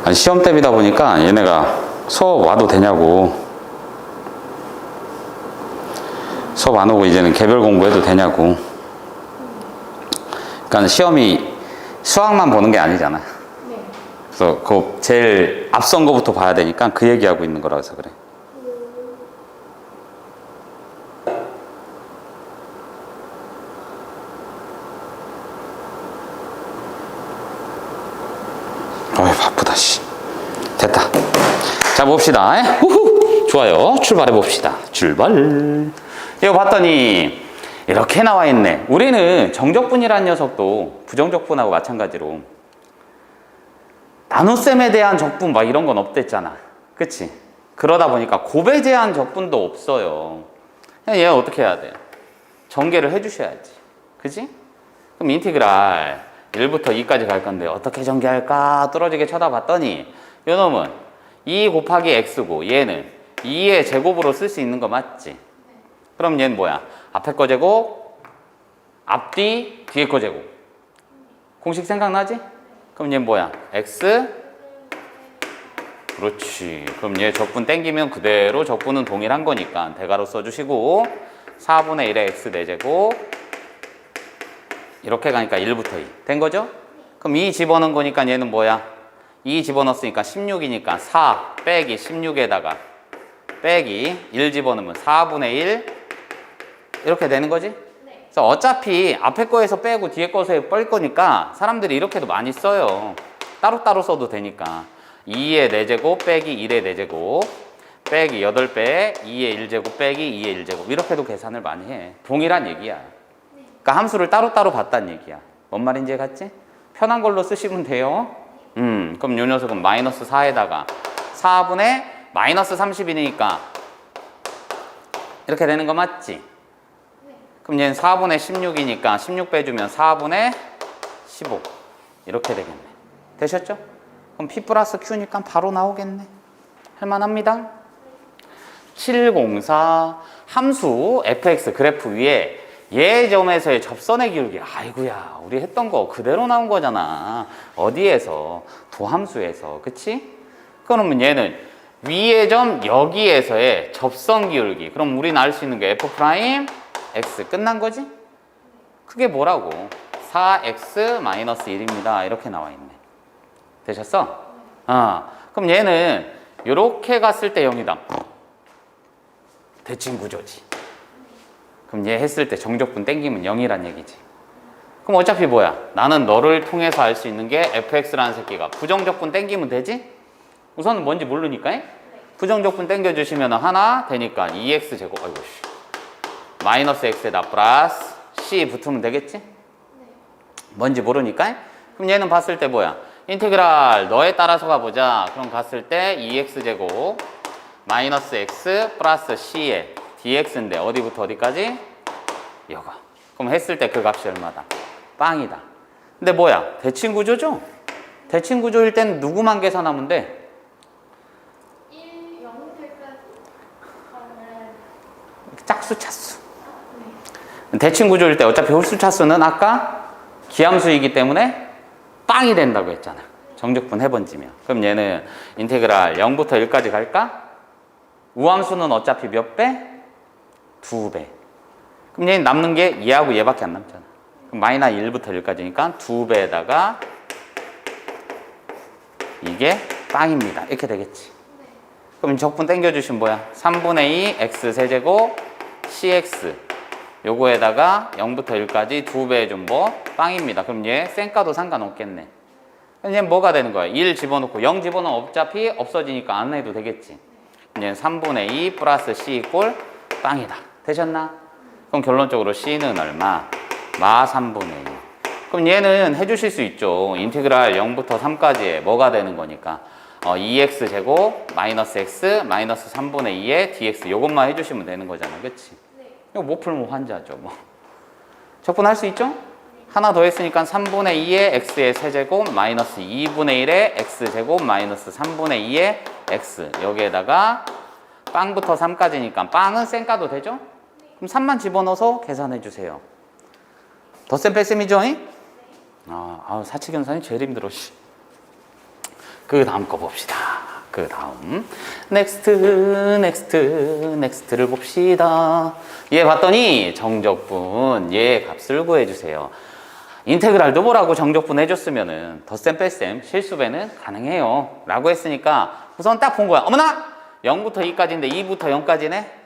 아니, 시험 대비다 보니까 얘네가 수업 와도 되냐고. 수업 안 오고 이제는 개별 공부해도 되냐고. 그러니까 시험이 수학만 보는 게 아니잖아. 그래서 그 제일 앞선 거부터 봐야 되니까 그 얘기하고 있는 거라서 그래. 바쁘다, 씨. 됐다. 자, 봅시다. 우후. 좋아요. 출발해 봅시다. 출발. 이거 봤더니 이렇게 나와 있네. 우리는 정적분이라는 녀석도 부정적분하고 마찬가지로 나눗셈에 대한 적분 막 이런 건 없댔잖아. 그치? 그러다 보니까 곱에 대한 적분도 없어요. 얘 어떻게 해야 돼? 전개를 해주셔야지. 그치? 그럼 인티그랄 1부터 2까지 갈 건데 어떻게 전개할까 뚫어지게 쳐다봤더니 요놈은 2 곱하기 x고 얘는 2의 제곱으로 쓸 수 있는 거 맞지? 그럼 얘는 뭐야? 앞에 거 제곱, 앞뒤, 뒤에 거 제곱. 공식 생각나지? 그럼 얘는 뭐야? x. 그렇지. 그럼 얘 적분 땡기면 그대로 적분은 동일한 거니까 대괄호 써주시고 4분의 1의 x 4제곱 이렇게 가니까 1부터 2. 된 거죠? 그럼 2 집어넣은 거니까 얘는 뭐야? 2 집어넣었으니까 16이니까 4 빼기 16에다가 빼기 1 집어넣으면 4분의 1 이렇게 되는 거지? 그래서 어차피 앞에 거에서 빼고 뒤에 거에서 뺄 거니까 사람들이 이렇게도 많이 써요. 따로따로 써도 되니까 2의 4제곱 빼기 1의 4제곱 빼기 8배 2의 1제곱 빼기 2의 1제곱 이렇게도 계산을 많이 해. 동일한 얘기야. 그러니까 함수를 따로따로 봤다는 얘기야. 뭔 말인지 갔지? 편한 걸로 쓰시면 돼요. 그럼 요 녀석은 마이너스 4에다가 4분의 마이너스 30이니까 이렇게 되는 거 맞지? 그럼 얘는 4분의 16이니까 16 빼주면 4분의 15 이렇게 되겠네. 되셨죠? 그럼 P 플러스 Q니까 바로 나오겠네. 할만합니다. 704 함수 fx 그래프 위에 얘 점에서의 접선의 기울기. 아이고야, 우리 했던 거 그대로 나온 거잖아. 어디에서? 도함수에서. 그치? 그러면 얘는 위의 점 여기에서의 접선 기울기. 그럼 우리는 알 수 있는 게 f 프라임 x 끝난 거지? 그게 뭐라고? 4x-1입니다. 이렇게 나와 있네. 되셨어? 그럼 얘는 이렇게 갔을 때 0이다. 대칭 구조지. 그럼 얘 했을 때 정적분 땡기면 0이란 얘기지. 그럼 어차피 뭐야? 나는 너를 통해서 알 수 있는 게 fx라는 새끼가 부정적분 땡기면 되지? 우선은 뭔지 모르니까 부정적분 땡겨주시면 하나 되니까 2x제곱 아이고 씨. 마이너스 x에다 플러스 c 붙으면 되겠지? 뭔지 모르니까 그럼 얘는 봤을 때 뭐야? 인테그랄 너에 따라서 가보자. 그럼 갔을 때 2x제곱 마이너스 x 플러스 c에 dx인데 어디부터 어디까지? 여가. 그럼 했을 때 그 값이 얼마다? 빵이다. 근데 뭐야? 대칭구조죠? 대칭구조일 땐 누구만 계산하면 돼? 1, 0 때까지? 짝수 차수. 대칭구조일 때 어차피 홀수 차수는 아까 기함수이기 때문에 빵이 된다고 했잖아. 정적분 해번지면. 그럼 얘는 인테그랄 0부터 1까지 갈까? 우함수는 어차피 몇 배? 2배. 그럼 얘는 남는 게 얘하고 얘밖에 안 남잖아. 그럼 마이너스 1부터 1까지니까 2배에다가 이게 빵입니다. 이렇게 되겠지. 그럼 적분 땡겨주시면 뭐야? 3분의 2 x 세제곱 cx 요거에다가 0부터 1까지 2배의 분모 빵입니다. 그럼 얘 쌩까도 상관없겠네. 그럼 얘는 뭐가 되는 거야? 1 집어넣고 0 집어넣으면 어차피 없어지니까 안 해도 되겠지. 얘는 3분의 2 플러스 c 이꼴 빵이다. 되셨나? 그럼 결론적으로 c는 얼마? 마 3분의 2. 그럼 얘는 해주실 수 있죠. 인티그랄 0부터 3까지에 뭐가 되는 거니까 2x 제곱 마이너스 x 마이너스 3분의 2에 dx 요것만 해주시면 되는 거잖아. 그치? 이거 못 풀면 환자죠. 뭐. 적분할 수 있죠? 하나 더 했으니까 3분의 2의 x의 세제곱 마이너스 2분의 1의 x제곱 마이너스 3분의 2의 x 여기에다가 빵부터 3까지니까 빵은 쌩까도 되죠? 그럼 3만 집어넣어서 계산해 주세요. 덧셈 뺄셈이죠? 사칙연산이 제일 힘들어. 그 다음 거 봅시다. 그 다음 넥스트를 봅시다. 얘 봤더니 정적분 얘 값을 구해주세요. 인테그랄도 보라고 정적분 해줬으면은 덧셈 뺄셈 실수배는 가능해요 라고 했으니까 우선 딱 본 거야. 어머나 0부터 2까지인데 2부터 0까지네.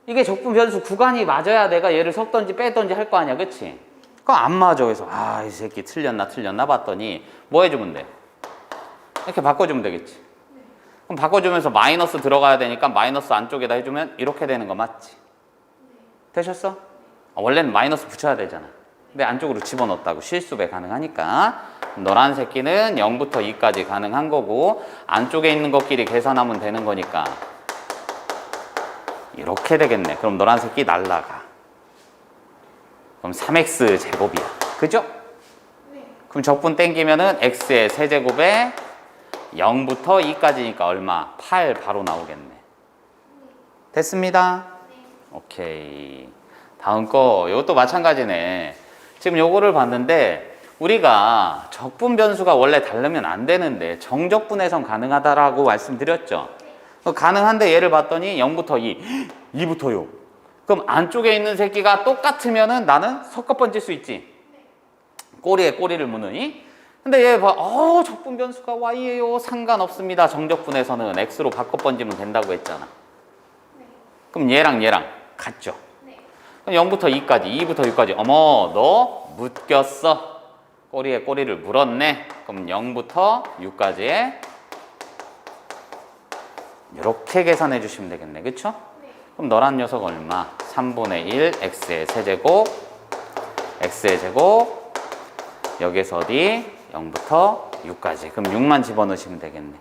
이게 적분 변수 구간이 맞아야 내가 얘를 섞던지 빼던지 할 거 아니야. 그치? 그거 안 맞아. 그래서 이 새끼 틀렸나 봤더니 뭐 해주면 돼? 이렇게 바꿔주면 되겠지. 그럼 바꿔주면서 마이너스 들어가야 되니까 마이너스 안쪽에다 해주면 이렇게 되는 거 맞지? 되셨어? 원래는 마이너스 붙여야 되잖아. 근데 안쪽으로 집어넣었다고 실수배 가능하니까 노란 새끼는 0부터 2까지 가능한 거고 안쪽에 있는 것끼리 계산하면 되는 거니까 이렇게 되겠네. 그럼 노란 새끼 날라가. 그럼 3x 제곱이야. 그죠? 그럼 적분 땡기면은 x의 세제곱에 0부터 2까지니까 얼마? 8 바로 나오겠네. 됐습니다. 오케이. 다음 거 이것도 마찬가지네. 지금 요거를 봤는데 우리가 적분 변수가 원래 다르면 안 되는데 정적분해선 가능하다라고 말씀드렸죠. 가능한데 얘를 봤더니 0부터 2, 2부터 6. 그럼 안쪽에 있는 새끼가 똑같으면은 나는 섞어 번질 수 있지. 꼬리에 꼬리를 무느니. 근데 얘 봐, 적분 변수가 y예요. 상관없습니다. 정적분해서는 x로 바꿔 번지면 된다고 했잖아. 그럼 얘랑 같죠. 그럼 0부터 2까지, 2부터 6까지. 어머, 너 묶였어. 꼬리에 꼬리를 물었네. 그럼 0부터 6까지에 이렇게 계산해 주시면 되겠네. 그쵸? 그럼 너란 녀석 얼마? 3분의 1 x의 세제곱 x의 제곱 여기서 어디? 0부터 6까지. 그럼 6만 집어넣으시면 되겠네.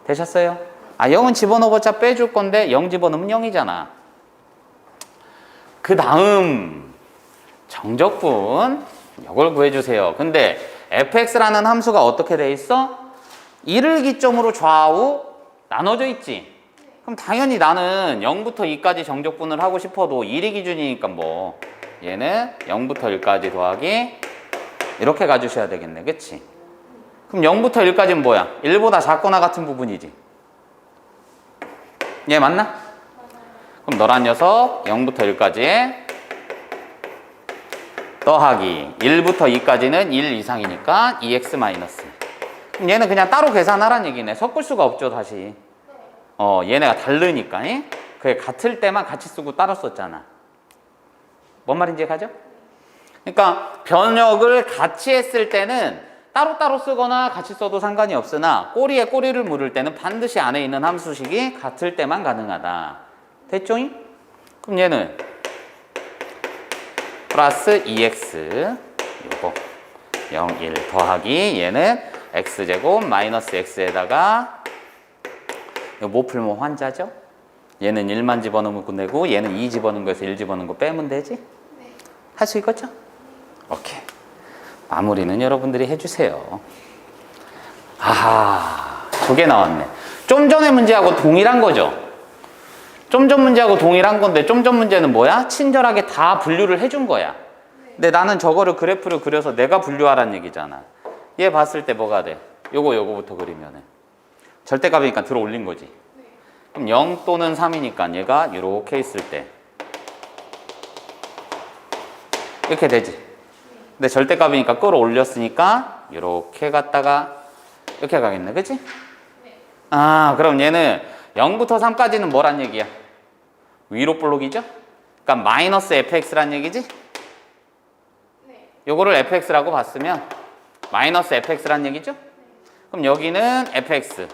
되셨어요? 0은 집어넣어봤자 빼줄 건데 0 집어넣으면 0이잖아. 그 다음 정적분 이걸 구해주세요. 근데 fx라는 함수가 어떻게 돼 있어? 1을 기점으로 좌우 나눠져 있지. 그럼 당연히 나는 0부터 2까지 정적분을 하고 싶어도 1이 기준이니까 뭐 얘는 0부터 1까지 더하기 이렇게 가주셔야 되겠네. 그치? 그럼 0부터 1까지는 뭐야? 1보다 작거나 같은 부분이지. 얘 맞나? 그럼 너란 녀석 0부터 1까지에 더하기 1부터 2까지는 1 이상이니까 2x 마이너스. 그럼 얘는 그냥 따로 계산하란 얘기네. 섞을 수가 없죠 다시. 얘네가 다르니까. 그게 같을 때만 같이 쓰고 따로 썼잖아. 뭔 말인지 가죠? 그러니까 변역을 같이 했을 때는 따로따로 쓰거나 같이 써도 상관이 없으나 꼬리에 꼬리를 물을 때는 반드시 안에 있는 함수식이 같을 때만 가능하다. 됐죠? 그럼 얘는 플러스 2x 요거 0, 1 더하기 얘는 x제곱 마이너스 x에다가 이거 못 풀면 환자죠? 얘는 1만 집어넣으면 되고 얘는 2 집어넣은 거에서 1 집어넣은 거 빼면 되지? 할 수 있겠죠? 오케이. 마무리는 여러분들이 해주세요. 아하, 2개 나왔네. 좀 전에 문제하고 동일한 거죠? 좀 전 문제하고 동일한 건데 좀 전 문제는 뭐야? 친절하게 다 분류를 해준 거야. 근데 나는 저거를 그래프를 그려서 내가 분류하란 얘기잖아. 얘 봤을 때 뭐가 돼? 요거부터 그리면은 절대값이니까 들어 올린 거지. 그럼 0 또는 3이니까 얘가 이렇게 있을 때 이렇게 되지. 근데 절대값이니까 끌어올렸으니까 이렇게 갔다가 이렇게 가겠네, 그치? 네. 아, 그럼 얘는 0부터 3까지는 뭐란 얘기야? 위로 볼록이죠? 그러니까 마이너스 fx란 얘기지? 네. 요거를 fx라고 봤으면 마이너스 fx란 얘기죠? 그럼 여기는 fx,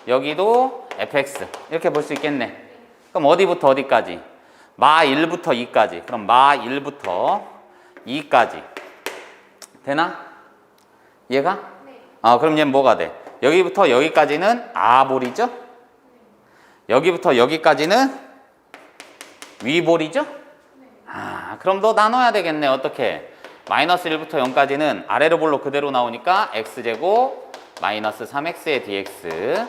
여기도 fx 이렇게 볼 수 있겠네. 그럼 어디부터 어디까지? 마 1부터 2까지. 그럼 마 1부터 2까지 되나? 얘가? 네. 그럼 얘는 뭐가 돼? 여기부터 여기까지는 아볼이죠? 여기부터 여기까지는 위볼이죠? 그럼 너 나눠야 되겠네. 어떻게? 마이너스 1부터 0까지는 아래로 볼록 그대로 나오니까 x제곱 마이너스 3x의 dx.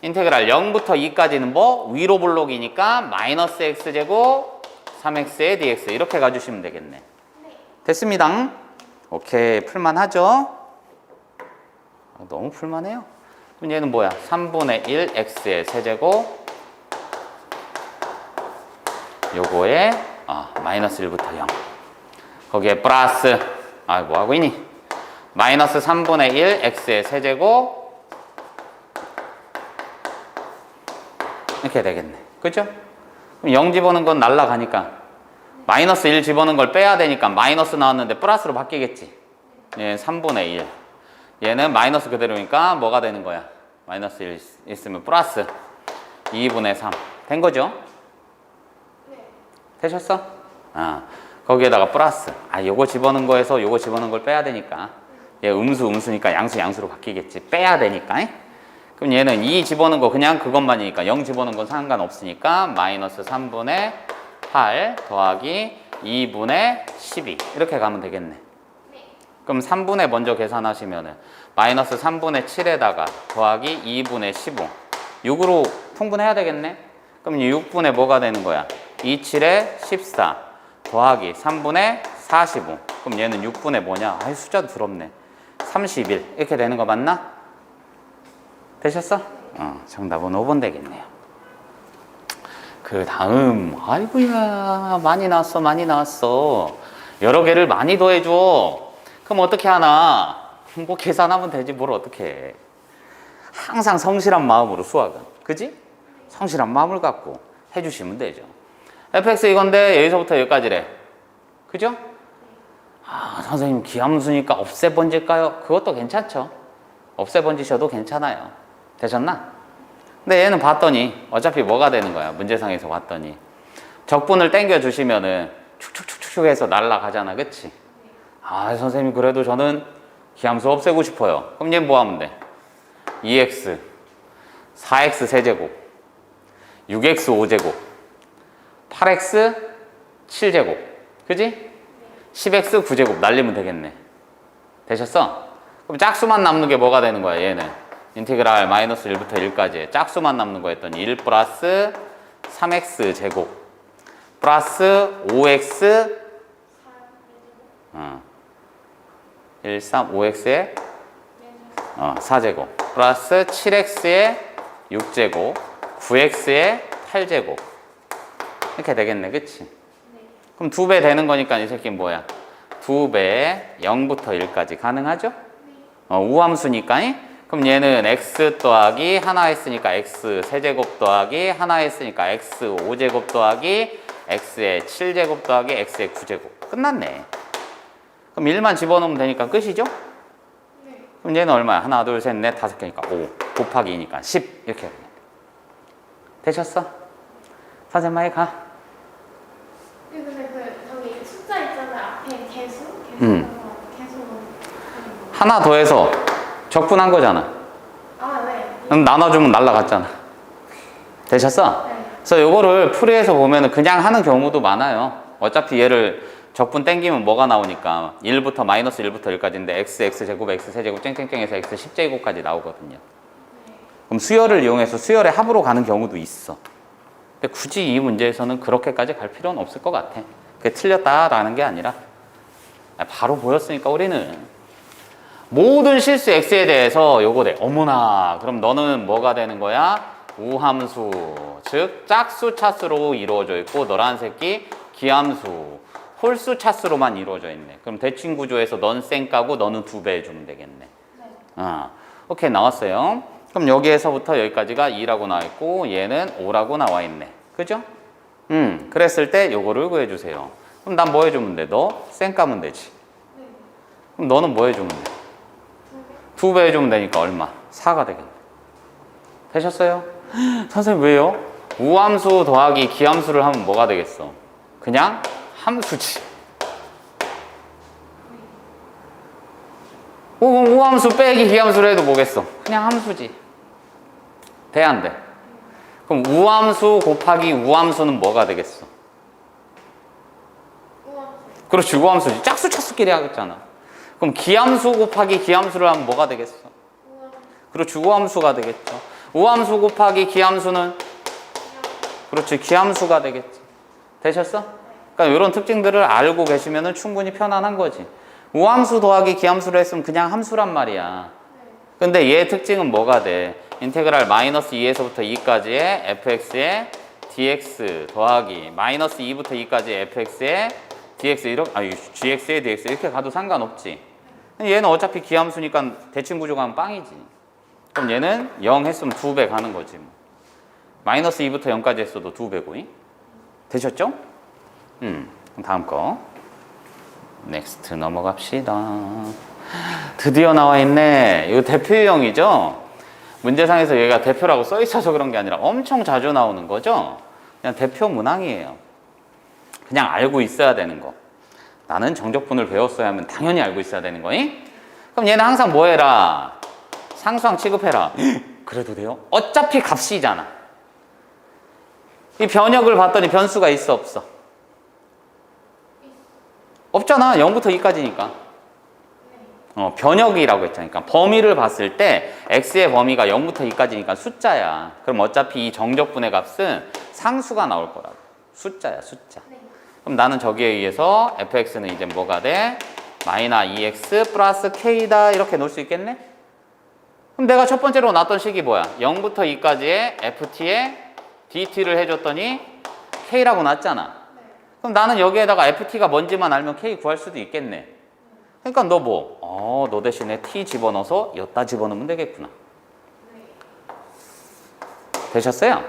인테그랄 0부터 2까지는 뭐? 위로 볼록이니까 마이너스 x제곱 3x의 dx. 이렇게 가주시면 되겠네. 됐습니다. 오케이. 풀만하죠? 너무 풀만해요. 그럼 얘는 뭐야? 3분의 1 x의 세제곱 요거에 마이너스 1부터 0 거기에 플러스 뭐하고 있니? 마이너스 3분의 1 x의 세제곱 이렇게 되겠네. 그죠? 그럼 0 집어넣은 건 날라가니까 마이너스 1 집어넣은 걸 빼야 되니까 마이너스 나왔는데 플러스로 바뀌겠지. 얘는 3분의 1 얘는 마이너스 그대로니까 뭐가 되는 거야? 마이너스 1 있으면 플러스 2분의 3 된 거죠? 네. 되셨어? 거기에다가 플러스 요거 집어넣은 거에서 요거 집어넣은 걸 빼야 되니까 얘 음수니까 양수로 바뀌겠지. 빼야 되니까. 그럼 얘는 2 집어넣은 거 그냥 그것만이니까 0 집어넣은 건 상관없으니까 마이너스 3분의 8 더하기 2분의 12 이렇게 가면 되겠네. 그럼 3분의 먼저 계산하시면은 마이너스 3분의 7에다가 더하기 2분의 15 6으로 풍분해야 되겠네. 그럼 6분의 뭐가 되는 거야? 2, 7에 14 더하기 3분의 45 그럼 얘는 6분의 뭐냐? 숫자도 더럽네. 31 이렇게 되는 거 맞나? 되셨어? 정답은 5번 되겠네요. 그 다음 아이고야 많이 나왔어. 여러 개를 많이 더해줘. 그럼 어떻게 하나? 뭐 계산하면 되지 뭘 어떻게 해. 항상 성실한 마음으로 수학은 그지? 성실한 마음을 갖고 해주시면 되죠. fx 이건데 여기서부터 여기까지래. 그죠? 선생님 기함수니까 없애 번질까요? 그것도 괜찮죠. 없애 번지셔도 괜찮아요. 되셨나? 근데 얘는 봤더니 어차피 뭐가 되는 거야. 문제상에서 봤더니 적분을 땡겨 주시면은 축축축축 해서 날아가잖아. 그치? 선생님 그래도 저는 기함수 없애고 싶어요. 그럼 얘는 뭐 하면 돼? 2x 4x 세제곱 6x 5제곱 8x 7제곱 그지? 10x 9제곱 날리면 되겠네. 되셨어? 그럼 짝수만 남는 게 뭐가 되는 거야 얘는? 인테그랄 마이너스 1부터 1까지 짝수만 남는 거였더니 1 플러스 3x 제곱 플러스 5x 1, 3, 5x의 4제곱 플러스 7x의 6제곱 9x의 8제곱 이렇게 되겠네. 그치? 그럼 2배 되는 거니까 이 새끼는 뭐야? 2배 0부터 1까지 가능하죠? 우함수니까. 그럼 얘는 x 더하기 하나 했으니까 x 세제곱 더하기 하나 했으니까 x 5제곱 더하기 x의 7제곱 더하기 x의 9제곱 끝났네. 그럼 1만 집어넣으면 되니까 끝이죠? 네. 그럼 얘는 얼마야? 하나, 둘, 셋, 넷, 5개니까 5 곱하기 2니까 10 이렇게 되겠네. 되셨어? 선생님 많이 가. 근데 저기 숫자 있잖아요. 앞에 개수 하나 더해서 적분한 거잖아. 네. 그럼 나눠주면 날라갔잖아. 되셨어? 네. 그래서 요거를 풀이해서 보면은 그냥 하는 경우도 많아요. 어차피 얘를 적분 땡기면 뭐가 나오니까 1부터 마이너스 1부터 1까지인데 x 제곱 x 세제곱 쨍쨍쨍해서 x 10제곱까지 나오거든요. 그럼 수열을 이용해서 수열의 합으로 가는 경우도 있어. 근데 굳이 이 문제에서는 그렇게까지 갈 필요는 없을 것 같아. 그게 틀렸다라는 게 아니라 바로 보였으니까 우리는 모든 실수 x에 대해서 요거 돼. 어머나 그럼 너는 뭐가 되는 거야? 우함수 즉 짝수 차수로 이루어져 있고 너란 새끼 기함수 홀수 차수로만 이루어져 있네. 그럼 대칭 구조에서 넌 쌩 까고 너는 2배 해주면 되겠네. 오케이, 나왔어요. 그럼 여기에서부터 여기까지가 2라고 나와 있고 얘는 5라고 나와 있네. 그죠? 그랬을 때 요거를 구해주세요. 그럼 난 뭐 해주면 돼? 너 쌩 까면 되지. 네. 그럼 너는 뭐 해주면 돼? 2배 해주면 되니까 얼마? 4가 되겠네. 되셨어요? 선생님 왜요? 우함수 더하기 기함수를 하면 뭐가 되겠어? 그냥 함수지. 우함수 빼기 기함수를 해도 뭐겠어? 그냥 함수지. 돼, 안 돼? 그럼 우함수 곱하기 우함수는 뭐가 되겠어? 우함수. 그렇지, 우함수지. 짝수 차수끼리 하겠잖아. 그럼 기함수 곱하기 기함수를 하면 뭐가 되겠어? 우함수. 그렇지, 우함수가 되겠죠. 우함수 곱하기 기함수는 그렇지, 기함수가 되겠지. 되셨어? 그러니까 이런 특징들을 알고 계시면 충분히 편안한 거지. 우함수 더하기 기함수를 했으면 그냥 함수란 말이야. 근데 얘의 특징은 뭐가 돼? 인테그랄 마이너스 2에서부터 2까지의 fx의 dx 더하기 마이너스 2부터 2까지의 fx의 dx 이렇게, gx의 dx 이렇게 가도 상관없지. 얘는 어차피 기함수니까 대칭 구조가면 빵이지. 그럼 얘는 0 했으면 2배 가는 거지. 마이너스 2부터 0까지 했어도 2배고. 되셨죠? 그럼 다음 거. 넥스트 넘어갑시다. 드디어 나와 있네. 이거 대표 유형이죠? 문제상에서 얘가 대표라고 써 있어서 그런 게 아니라 엄청 자주 나오는 거죠? 그냥 대표 문항이에요. 그냥 알고 있어야 되는 거. 나는 정적분을 배웠어야 하면 당연히 알고 있어야 되는 거니? 그럼 얘는 항상 뭐 해라? 상수항 취급해라. 그래도 돼요? 어차피 값이잖아. 이 변역을 봤더니 변수가 있어, 없어? 없잖아. 0부터 2까지니까. 변역이라고 했잖아. 그러니까 범위를 봤을 때 x의 범위가 0부터 2까지니까 숫자야. 그럼 어차피 이 정적분의 값은 상수가 나올 거라고. 숫자야, 숫자. 그럼 나는 저기에 의해서 fx는 이제 뭐가 돼? 마이너 2x 플러스 k다 이렇게 놓을 수 있겠네? 그럼 내가 첫 번째로 놨던 식이 뭐야? 0부터 2까지의 ft에 dt를 해줬더니 k라고 놨잖아. 그럼 나는 여기에다가 ft가 뭔지만 알면 k 구할 수도 있겠네. 그러니까 너 뭐? 너 대신에 t 집어넣어서 여기다 집어넣으면 되겠구나. 되셨어요?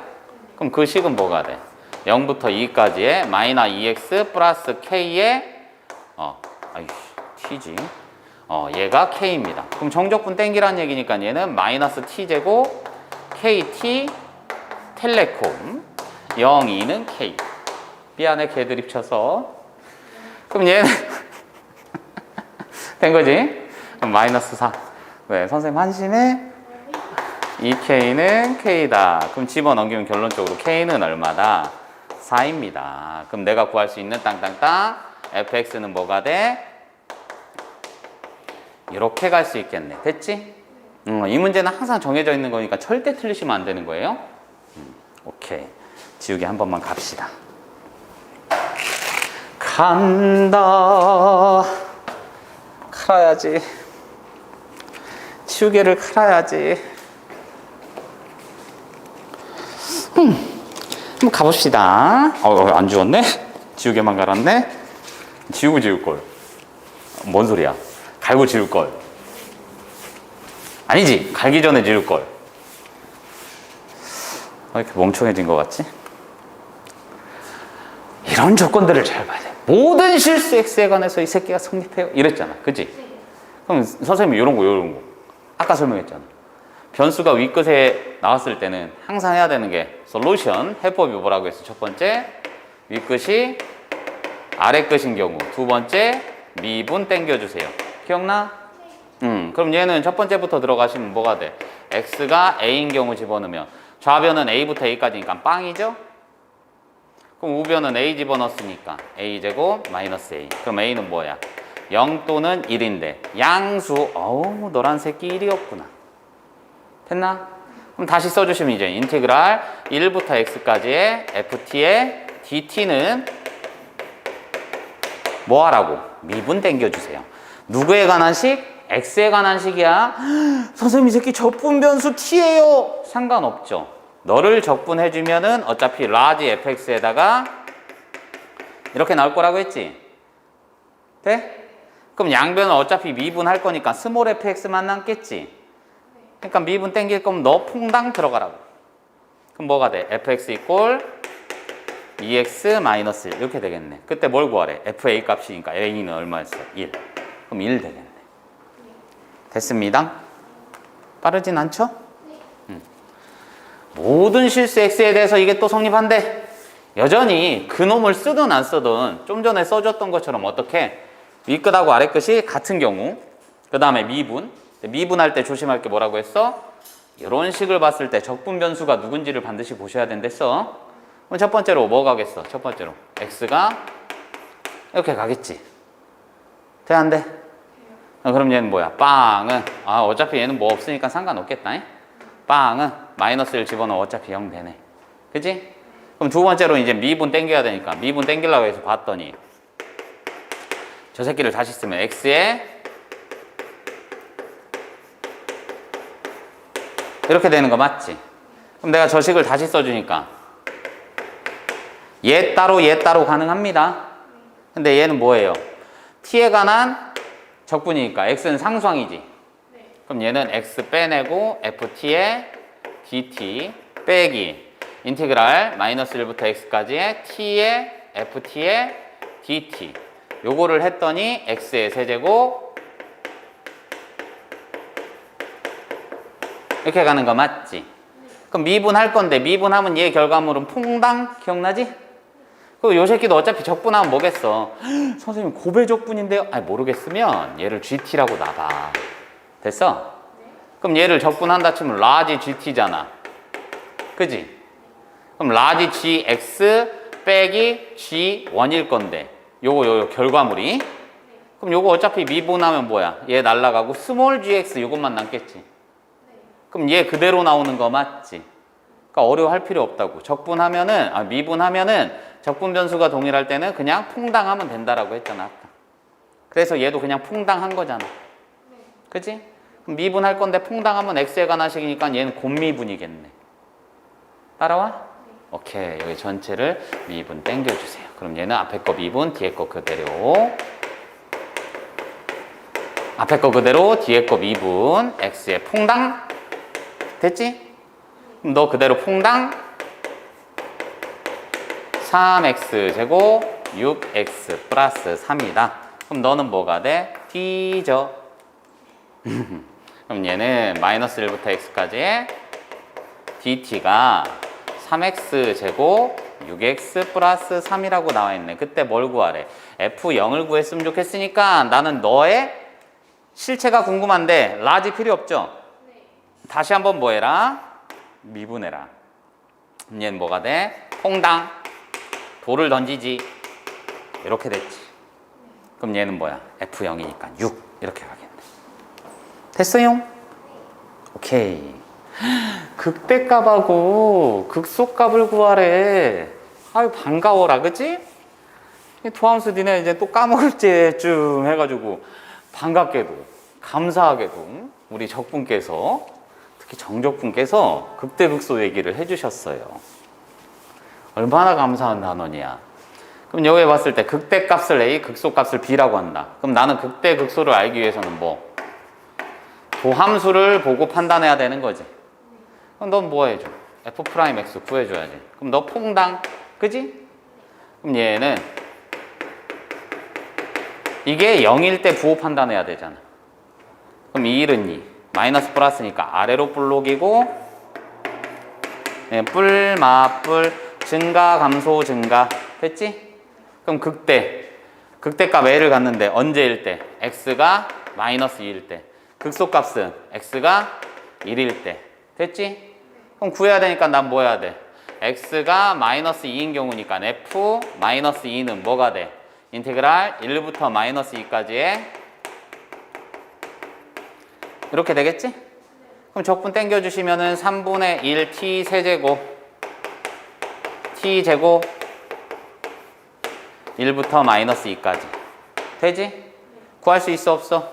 그럼 그 식은 뭐가 돼? 0부터 2까지의 마이너 2x 플러스 k의 t지. 얘가 k입니다. 그럼 정적분 땡기라는 얘기니까 얘는 마이너스 t제곱 kt 텔레콤 0, 2는 k. 미안해, 개드립 쳐서. 그럼 얘는 된 거지? 그럼 마이너스 4. 왜? 선생님 한심해? 2k는 k다. 그럼 집어넘기면 결론적으로 k는 얼마다? 4입니다. 그럼 내가 구할 수 있는 땅땅땅 fx는 뭐가 돼? 이렇게 갈 수 있겠네. 됐지? 이 문제는 항상 정해져 있는 거니까 절대 틀리시면 안 되는 거예요. 오케이. 지우개 한 번만 갑시다. 간다. 칼아야지. 지우개를 칼아야지. 한번 가봅시다. 안 지웠네? 지우개만 갈았네? 지우고 지울걸. 뭔 소리야? 갈고 지울걸. 아니지. 갈기 전에 지울걸. 왜 이렇게 멍청해진 것 같지? 이런 조건들을 잘 봐야 돼. 모든 실수 x에 관해서 이 새끼가 성립해요. 이랬잖아. 그치? 그럼 선생님이 이런 거. 아까 설명했잖아. 변수가 윗끝에 나왔을 때는 항상 해야 되는 게 솔루션, 해법이 뭐라고 했어? 첫 번째, 윗끝이 아래끝인 경우. 두 번째, 미분 땡겨주세요. 기억나? 그럼 얘는 첫 번째부터 들어가시면 뭐가 돼? x가 a인 경우 집어넣으면 좌변은 a부터 a까지니까 빵이죠? 그럼 우변은 a 집어넣었으니까 a제곱 마이너스 a. 그럼 a는 뭐야? 0 또는 1인데 양수. 노란 새끼 1이었구나. 됐나? 그럼 다시 써주시면 이제 인테그랄 1부터 x까지의 ft의 dt는 뭐 하라고? 미분 땡겨주세요. 누구에 관한 식? x에 관한 식이야. 선생님 이 새끼 적분 변수 t예요. 상관없죠. 너를 적분해주면은 어차피 라지 fx에다가 이렇게 나올 거라고 했지? 돼? 그럼 양변은 어차피 미분할 거니까 스몰 fx만 남겠지? 그러니까 미분 땡길 거면 너 퐁당 들어가라고. 그럼 뭐가 돼? fx 이꼴 2x 마이너스 1 이렇게 되겠네. 그때 뭘 구하래? fa 값이니까 a는 얼마였어? 1. 그럼 1 되겠네. 됐습니다. 빠르진 않죠? 모든 실수 x에 대해서 이게 또 성립한대. 여전히 그놈을 쓰든 안 쓰든 좀 전에 써줬던 것처럼 어떻게 윗끝하고 아래끝이 같은 경우, 그 다음에 미분. 미분할 때 조심할 게 뭐라고 했어? 이런 식을 봤을 때 적분 변수가 누군지를 반드시 보셔야 된댔어. 그럼 첫 번째로 뭐 가겠어? 첫 번째로 x가 이렇게 가겠지. 돼, 안 돼? 그럼 얘는 뭐야? 빵은 어차피 얘는 뭐 없으니까 상관없겠다. 빵은 마이너스 1 집어넣어 어차피 0 되네. 그치? 그럼 두 번째로 이제 미분 땡겨야 되니까 미분 땡기려고 해서 봤더니 저 새끼를 다시 쓰면 x에 이렇게 되는 거 맞지? 그럼 내가 저 식을 다시 써주니까 얘 따로 가능합니다. 근데 얘는 뭐예요? t에 관한 적분이니까 x는 상수항이지. 그럼 얘는 x 빼내고 ft에 dt 빼기 인티그랄 마이너스 1부터 x까지의 t에 ft에 dt 요거를 했더니 x의 세제곱 이렇게 가는 거 맞지? 그럼 미분할 건데 미분하면 얘 결과물은 퐁당 기억나지? 그리고 요 새끼도 어차피 적분하면 뭐겠어? 선생님 고배적분인데요? 아니 모르겠으면 얘를 gt라고 놔봐. 됐어? 그럼 얘를 적분한다 치면 라지 gt잖아. 그지? 그럼 라지 gx 빼기 g1일 건데 요거 결과물이 그럼 요거 어차피 미분하면 뭐야? 얘 날라가고 스몰 gx 요것만 남겠지. 그럼 얘 그대로 나오는 거 맞지? 그러니까 어려워할 필요 없다고. 적분하면은 미분하면은 적분 변수가 동일할 때는 그냥 퐁당하면 된다라고 했잖아. 아까. 그래서 얘도 그냥 퐁당한 거잖아. 그치? 그럼 미분할 건데 퐁당하면 x에 관한 식이니까 얘는 곱미분이겠네. 따라와? 오케이. 여기 전체를 미분 땡겨주세요. 그럼 얘는 앞에 거 미분, 뒤에 거 그대로. 앞에 거 그대로, 뒤에 거 미분, x에 퐁당. 됐지? 그럼 너 그대로 퐁당 3x 제곱 6x 플러스 3이다. 그럼 너는 뭐가 돼? d죠. 그럼 얘는 마이너스 1부터 x까지의 dt가 3x 제곱 6x 플러스 3이라고 나와 있네. 그때 뭘 구하래? f0을 구했으면 좋겠으니까 나는 너의 실체가 궁금한데 라지 필요 없죠? 다시 한번 뭐 해라? 미분해라. 얘는 뭐가 돼? 퐁당 돌을 던지지. 이렇게 됐지. 그럼 얘는 뭐야? F0이니까 6 이렇게 가겠네. 됐어요? 오케이. 극대값하고 극소값을 구하래. 아유 반가워라 그치? 도함수 니네 이제 또 까먹을 때쯤 해가지고 반갑게도 감사하게도 우리 적분께서 특히 정적분께서 극대극소 얘기를 해주셨어요. 얼마나 감사한 단원이야. 그럼 여기에 봤을 때 극대값을 A, 극소값을 B라고 한다. 그럼 나는 극대극소를 알기 위해서는 뭐? 도함수를 보고 판단해야 되는 거지. 그럼 넌 뭐 해줘? F'X 구해줘야지. 그럼 너 퐁당, 그지? 그럼 얘는 이게 0일 때 부호 판단해야 되잖아. 그럼 2일은 2. 마이너스 플러스니까 아래로 뿔록이고 뿔, 마뿔, 증가, 감소, 증가. 됐지? 그럼 극대값 A를 갖는데 언제일 때? X가 마이너스 2일 때. 극소값은 X가 1일 때. 됐지? 그럼 구해야 되니까 난 뭐 해야 돼? X가 마이너스 2인 경우니까 F 마이너스 2는 뭐가 돼? 인테그랄 1부터 마이너스 2까지의 이렇게 되겠지? 그럼 적분 땡겨주시면은 3분의 1 t 세제곱 t 제곱 1부터 마이너스 2까지 되지? 구할 수 있어 없어?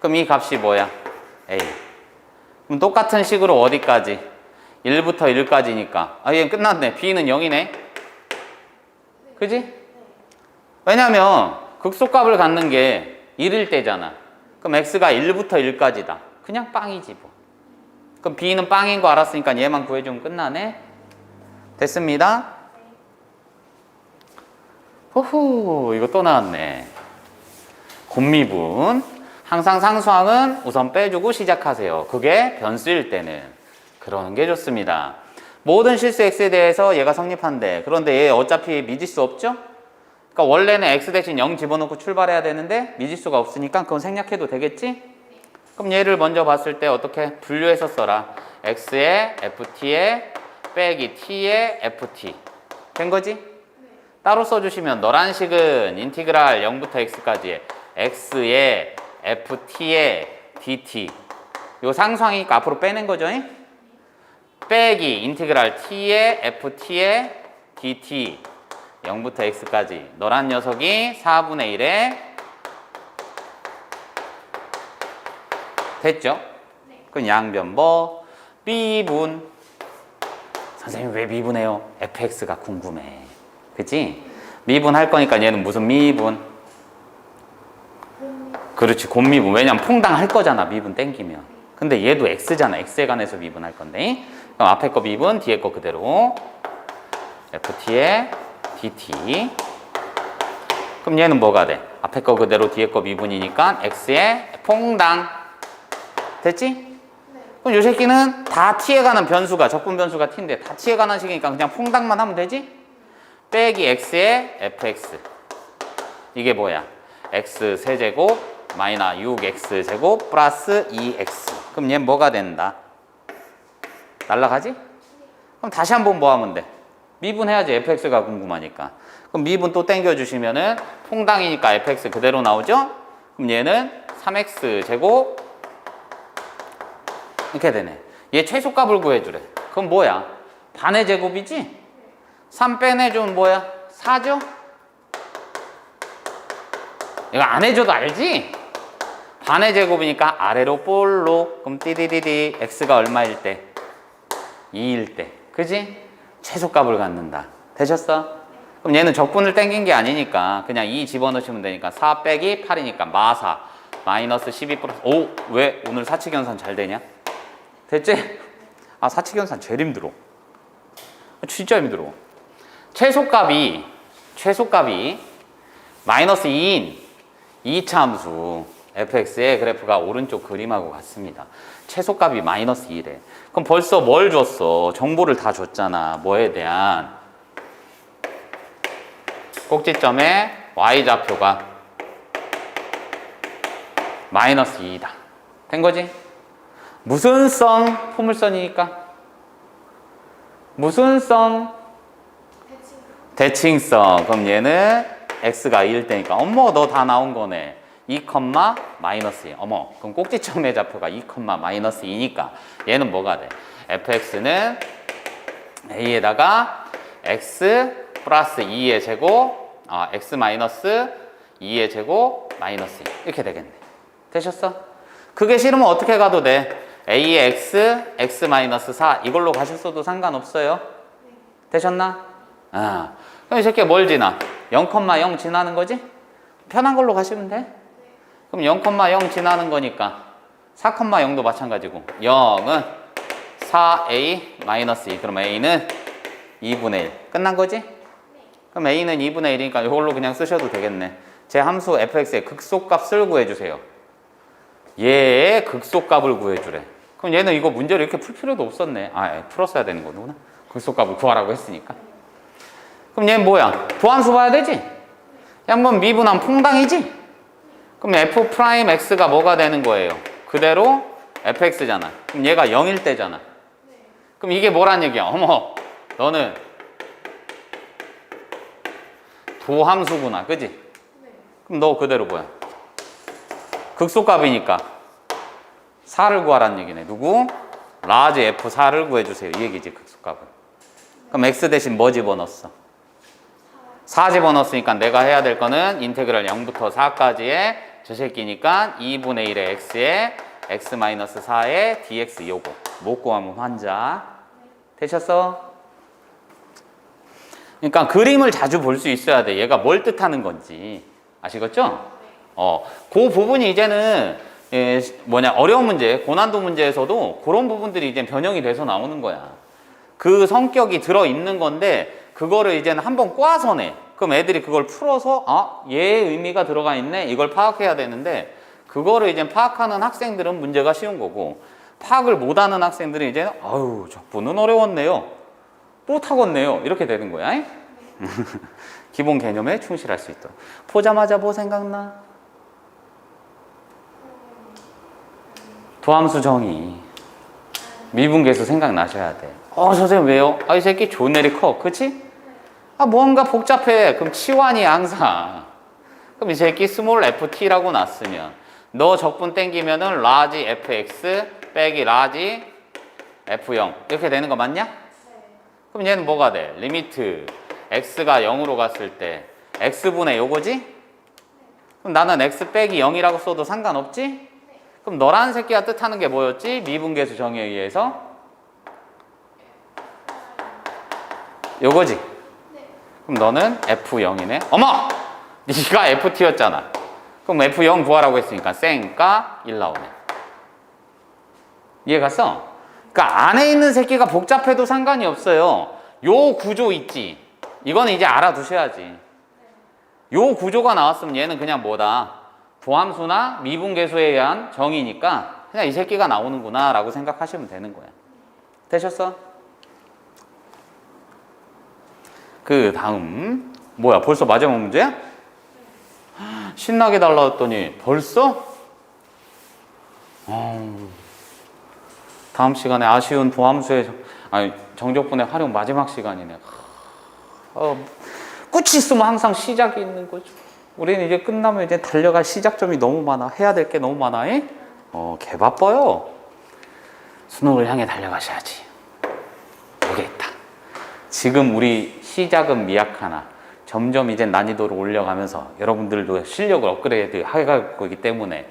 그럼 이 값이 뭐야? A. 그럼 똑같은 식으로 어디까지? 1부터 1까지니까 얘는 끝났네. B는 0이네. 그지? 왜냐면 극소값을 갖는 게 1일 때잖아. 그럼 X가 1부터 1까지다. 그냥 빵이지 뭐. 그럼 b는 빵인 거 알았으니까 얘만 구해주면 끝나네. 됐습니다. 호호, 이거 또 나왔네. 곱미분. 항상 상수항은 우선 빼주고 시작하세요. 그게 변수일 때는. 그러는 게 좋습니다. 모든 실수 x에 대해서 얘가 성립한대. 그런데 얘 어차피 미지수 없죠? 그러니까 원래는 x 대신 0 집어넣고 출발해야 되는데 미지수가 없으니까 그건 생략해도 되겠지? 그럼 얘를 먼저 봤을 때 어떻게 분류해서 써라. x에 ft에 빼기 t에 ft. 된 거지? 따로 써주시면 너란 식은 인티그랄 0부터 x까지의 x에 ft에 dt. 이거 상수항이니까 앞으로 빼낸 거죠? 빼기 인티그랄 t에 ft에 dt 0부터 x까지 너란 녀석이 4분의 1에 됐죠? 그럼 양변 미분. 선생님 왜 미분해요? fx가 궁금해. 그치? 미분할 거니까 얘는 무슨 미분? 그렇지, 곱미분. 왜냐면 퐁당 할 거잖아, 미분 땡기면. 근데 얘도 x잖아. x에 관해서 미분할 건데. 그럼 앞에 거 미분, 뒤에 거 그대로 ft에 dt. 그럼 얘는 뭐가 돼? 앞에 거 그대로 뒤에 거 미분이니까 x에 퐁당. 됐지? 그럼 요 새끼는 다 t에 관한 변수가, 적분 변수가 t인데 다 t에 관한 식이니까 그냥 퐁당만 하면 되지? 빼기 x에 fx. 이게 뭐야? x 세제곱 마이너스 6x 제곱 플러스 2x. 그럼 얘는 뭐가 된다? 날라가지? 그럼 다시 한번 뭐 하면 돼? 미분해야지. fx가 궁금하니까. 그럼 미분 또 땡겨주시면은 퐁당이니까 fx 그대로 나오죠? 그럼 얘는 3x 제곱 이렇게 되네. 얘 최소값을 구해주래. 그럼 뭐야? 반의 제곱이지? 3 빼내주면 뭐야? 4죠? 이거 안 해줘도 알지? 반의 제곱이니까 아래로 볼로. 그럼 띠디디디 x가 얼마일 때? 2일 때. 그지? 최소값을 갖는다. 되셨어? 그럼 얘는 적분을 땡긴 게 아니니까 그냥 2 집어넣으시면 되니까 4 빼기 8이니까 마사 마이너스 12 플러스. 오! 왜 오늘 사칙연산 잘 되냐? 됐지? 아, 사칙연산 제일 힘들어. 진짜 힘들어. 최소값이 마이너스 2인 2차 함수 fx의 그래프가 오른쪽 그림하고 같습니다. 최소값이 마이너스 2래. 그럼 벌써 뭘 줬어? 정보를 다 줬잖아. 뭐에 대한? 꼭지점에 y좌표가 마이너스 2이다. 된 거지? 무슨 성? 포물선이니까. 무슨 성? 대칭성. 그럼 얘는 x가 2일 때니까 어머 너 다 나온 거네. 2, 마이너스 2. 어머 그럼 꼭지점의 좌표가 2, 마이너스 2니까 얘는 뭐가 돼? fx는 a에다가 x 플러스 2의 제곱 x 마이너스 2의 제곱 마이너스 2 이렇게 되겠네. 되셨어? 그게 싫으면 어떻게 가도 돼? a의 x 마이너스 4 이걸로 가셨어도 상관없어요. 되셨나? 그럼 이 새끼가 뭘 지나? 0,0 지나는 거지? 편한 걸로 가시면 돼. 그럼 0,0 지나는 거니까 4,0도 마찬가지고 0은 4a 마이너스 2. 그럼 a는 2분의 1. 끝난 거지? 그럼 a는 2분의 1이니까 이걸로 그냥 쓰셔도 되겠네. 제 함수 fx의 극소값을 구해주세요. 얘의 극소값을 구해주래. 그럼 얘는 이거 문제를 이렇게 풀 필요도 없었네. 풀었어야 되는 거구나. 극소값을 구하라고 했으니까. 그럼 얘는 뭐야? 부함수 봐야 되지? 한번 미분한 퐁당이지? 그럼 f'x가 뭐가 되는 거예요? 그대로 fx잖아. 그럼 얘가 0일 때잖아. 그럼 이게 뭐란 얘기야? 어머, 너는 도함수구나. 그지? 그럼 너 그대로 뭐야? 극소값이니까 4를 구하라는 얘기네. 누구? 라지 f4를 구해주세요. 이 얘기지, 극소값은. 그럼 x 대신 뭐 집어넣었어? 4 집어넣었으니까 내가 해야 될 거는 인테그랄 0부터 4까지의 저 새끼니까 2분의 1의 x에 x-4의 dx 요거 못 구하면 환자. 되셨어? 그러니까 그림을 자주 볼 수 있어야 돼. 얘가 뭘 뜻하는 건지. 아시겠죠? 그 부분이 이제는 어려운 문제, 고난도 문제에서도 그런 부분들이 이제 변형이 돼서 나오는 거야. 그 성격이 들어있는 건데, 그거를 이제는 한번 꽈서 내. 그럼 애들이 그걸 풀어서, 얘의 의미가 들어가 있네? 이걸 파악해야 되는데, 그거를 이제 파악하는 학생들은 문제가 쉬운 거고, 파악을 못하는 학생들은 이제, 아유, 적분은 어려웠네요. 못하겠네요. 이렇게 되는 거야. 기본 개념에 충실할 수 있도록. 보자마자 뭐 생각나? 도함수 정의. 미분계수 생각나셔야 돼. 선생님 왜요? 이 새끼 존내리 커. 그치? 뭔가 복잡해. 그럼 치환이 항상. 그럼 이 새끼 스몰 ft라고 놨으면 너 적분 땡기면은 라지 fx 빼기 라지 f0 이렇게 되는 거 맞냐? 그럼 얘는 뭐가 돼? 리미트 x가 0으로 갔을 때 x분의 요거지? 그럼 나는 x 빼기 0이라고 써도 상관없지? 그럼 너라는 새끼가 뜻하는 게 뭐였지? 미분계수 정의에 의해서 요거지? 그럼 너는 F0이네. 어머! 네가 FT였잖아. 그럼 F0 구하라고 했으니까 쌩까 1 나오네. 이해 갔어? 그러니까 안에 있는 새끼가 복잡해도 상관이 없어요. 요 구조 있지? 이거는 이제 알아두셔야지. 요 구조가 나왔으면 얘는 그냥 뭐다? 도함수나 미분계수에 의한 정의니까 그냥 이 새끼가 나오는구나 라고 생각하시면 되는 거야. 되셨어? 그 다음 뭐야 벌써 마지막 문제야? 신나게 달라왔더니 벌써? 다음 시간에 아쉬운 도함수의 정적분의 활용 마지막 시간이네. 끝이 있으면 항상 시작이 있는 거죠. 우리는 이제 끝나면 이제 달려갈 시작점이 너무 많아. 해야 될 게 너무 많아. 개 바빠요. 수능을 향해 달려가셔야지. 여기 있다. 지금 우리 시작은 미약하나 점점 이제 난이도를 올려가면서 여러분들도 실력을 업그레이드 해갈 거기 때문에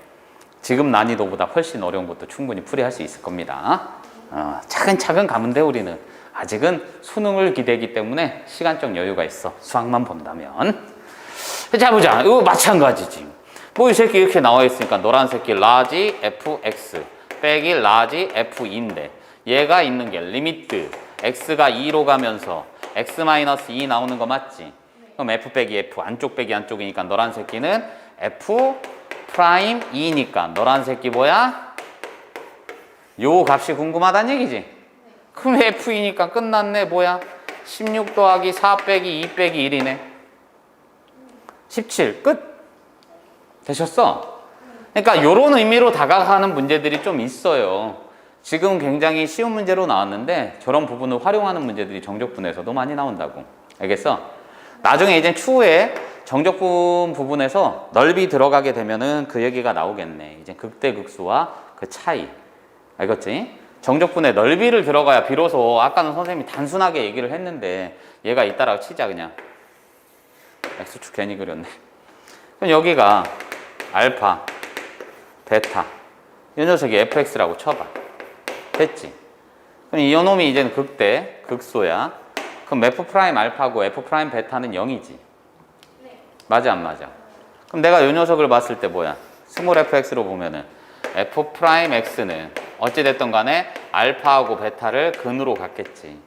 지금 난이도보다 훨씬 어려운 것도 충분히 풀이할 수 있을 겁니다. 차근차근 가면 돼. 우리는 아직은 수능을 기대기 때문에 시간적 여유가 있어. 수학만 본다면. 자 보자. 이거 마찬가지지. 뭐 이 새끼 이렇게 나와 있으니까 노란 새끼 라지 fx 빼기 라지 f2인데 얘가 있는 게 리미트 x가 2로 가면서 x-2 나오는 거 맞지? 그럼 f 빼기 f 안쪽 빼기 안쪽이니까 노란 새끼는 f 프라임 2니까 노란 새끼 뭐야? 요 값이 궁금하다는 얘기지? 그럼 f2니까 끝났네. 뭐야? 16 더하기 4 빼기 2 빼기 1이네. 17 끝. 되셨어? 그러니까 요런 의미로 다가가는 문제들이 좀 있어요. 지금 굉장히 쉬운 문제로 나왔는데 저런 부분을 활용하는 문제들이 정적분에서도 많이 나온다고. 알겠어? 나중에 이제 추후에 정적분 부분에서 넓이 들어가게 되면은 그 얘기가 나오겠네. 이제 극대극소와 그 차이. 알겠지? 정적분의 넓이를 들어가야 비로소 아까는 선생님이 단순하게 얘기를 했는데 얘가 있다라고 치자 그냥. X축 괜히 그렸네. 그럼 여기가 알파, 베타 이 녀석이 fx라고 쳐봐. 됐지? 그럼 이 놈이 이제는 극대, 극소야. 그럼 f 프라임 알파고 f 프라임 베타는 0이지. 네. 맞아 안 맞아? 그럼 내가 이 녀석을 봤을 때 뭐야? 스몰 fx로 보면은 f 프라임 x는 어찌됐든 간에 알파하고 베타를 근으로 갖겠지.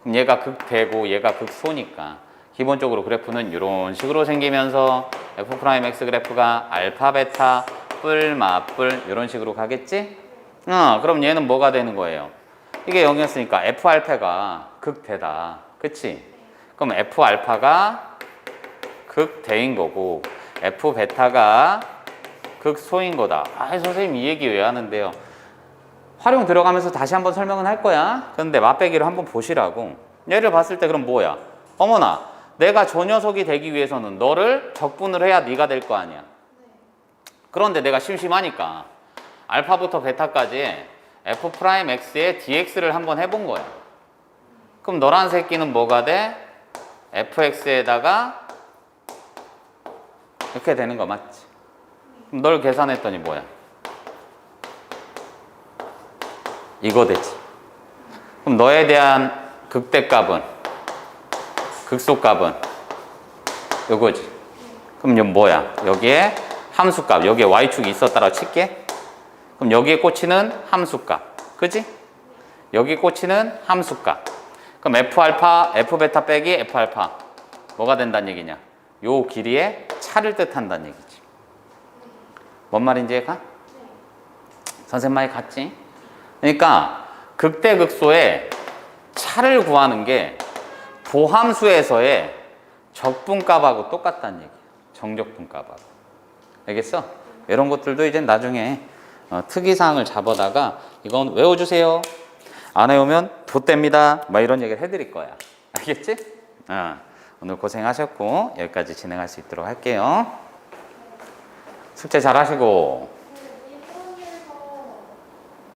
그럼 얘가 극대고 얘가 극소니까 기본적으로 그래프는 이런 식으로 생기면서 f 프라임 x 그래프가 알파 베타 뿔 맞뿔 이런 식으로 가겠지? 그럼 얘는 뭐가 되는 거예요? 이게 0이었으니까 f 알파가 극대다. 그치? 그럼 f 알파가 극대인 거고 f 베타가 극소인 거다. 선생님 이 얘기 왜 하는데요? 활용 들어가면서 다시 한번 설명은 할 거야. 그런데 맛배기를 한번 보시라고. 얘를 봤을 때 그럼 뭐야? 어머나 내가 저 녀석이 되기 위해서는 너를 적분을 해야 네가 될 거 아니야. 그런데 내가 심심하니까 알파부터 베타까지 f 프라임 x의 dx를 한번 해본 거야. 그럼 너란 새끼는 뭐가 돼? fx에다가 이렇게 되는 거 맞지? 그럼 널 계산했더니 뭐야? 이거 되지. 그럼 너에 대한 극대값은 극소값은 요거지. 그럼 이건 뭐야? 여기에 함수값, 여기에 y축이 있었다라고 칠게. 그럼 여기에 꽂히는 함수값. 그지? 여기 꽂히는 함수값. 그럼 F알파, F베타 빼기 F알파. 뭐가 된다는 얘기냐? 요 길이의 차를 뜻한다는 얘기지. 뭔 말인지 이해가? 선생님 말이 같지? 그러니까 극대극소에 차를 구하는 게 도함수에서의 적분값하고 똑같다는 얘기야. 정적분값하고. 알겠어? 이런 것들도 이제 나중에 특이사항을 잡아다가 이건 외워주세요. 안 외우면 돛됩니다. 막 이런 얘기를 해드릴 거야. 알겠지? 오늘 고생하셨고 여기까지 진행할 수 있도록 할게요. 숙제 잘 하시고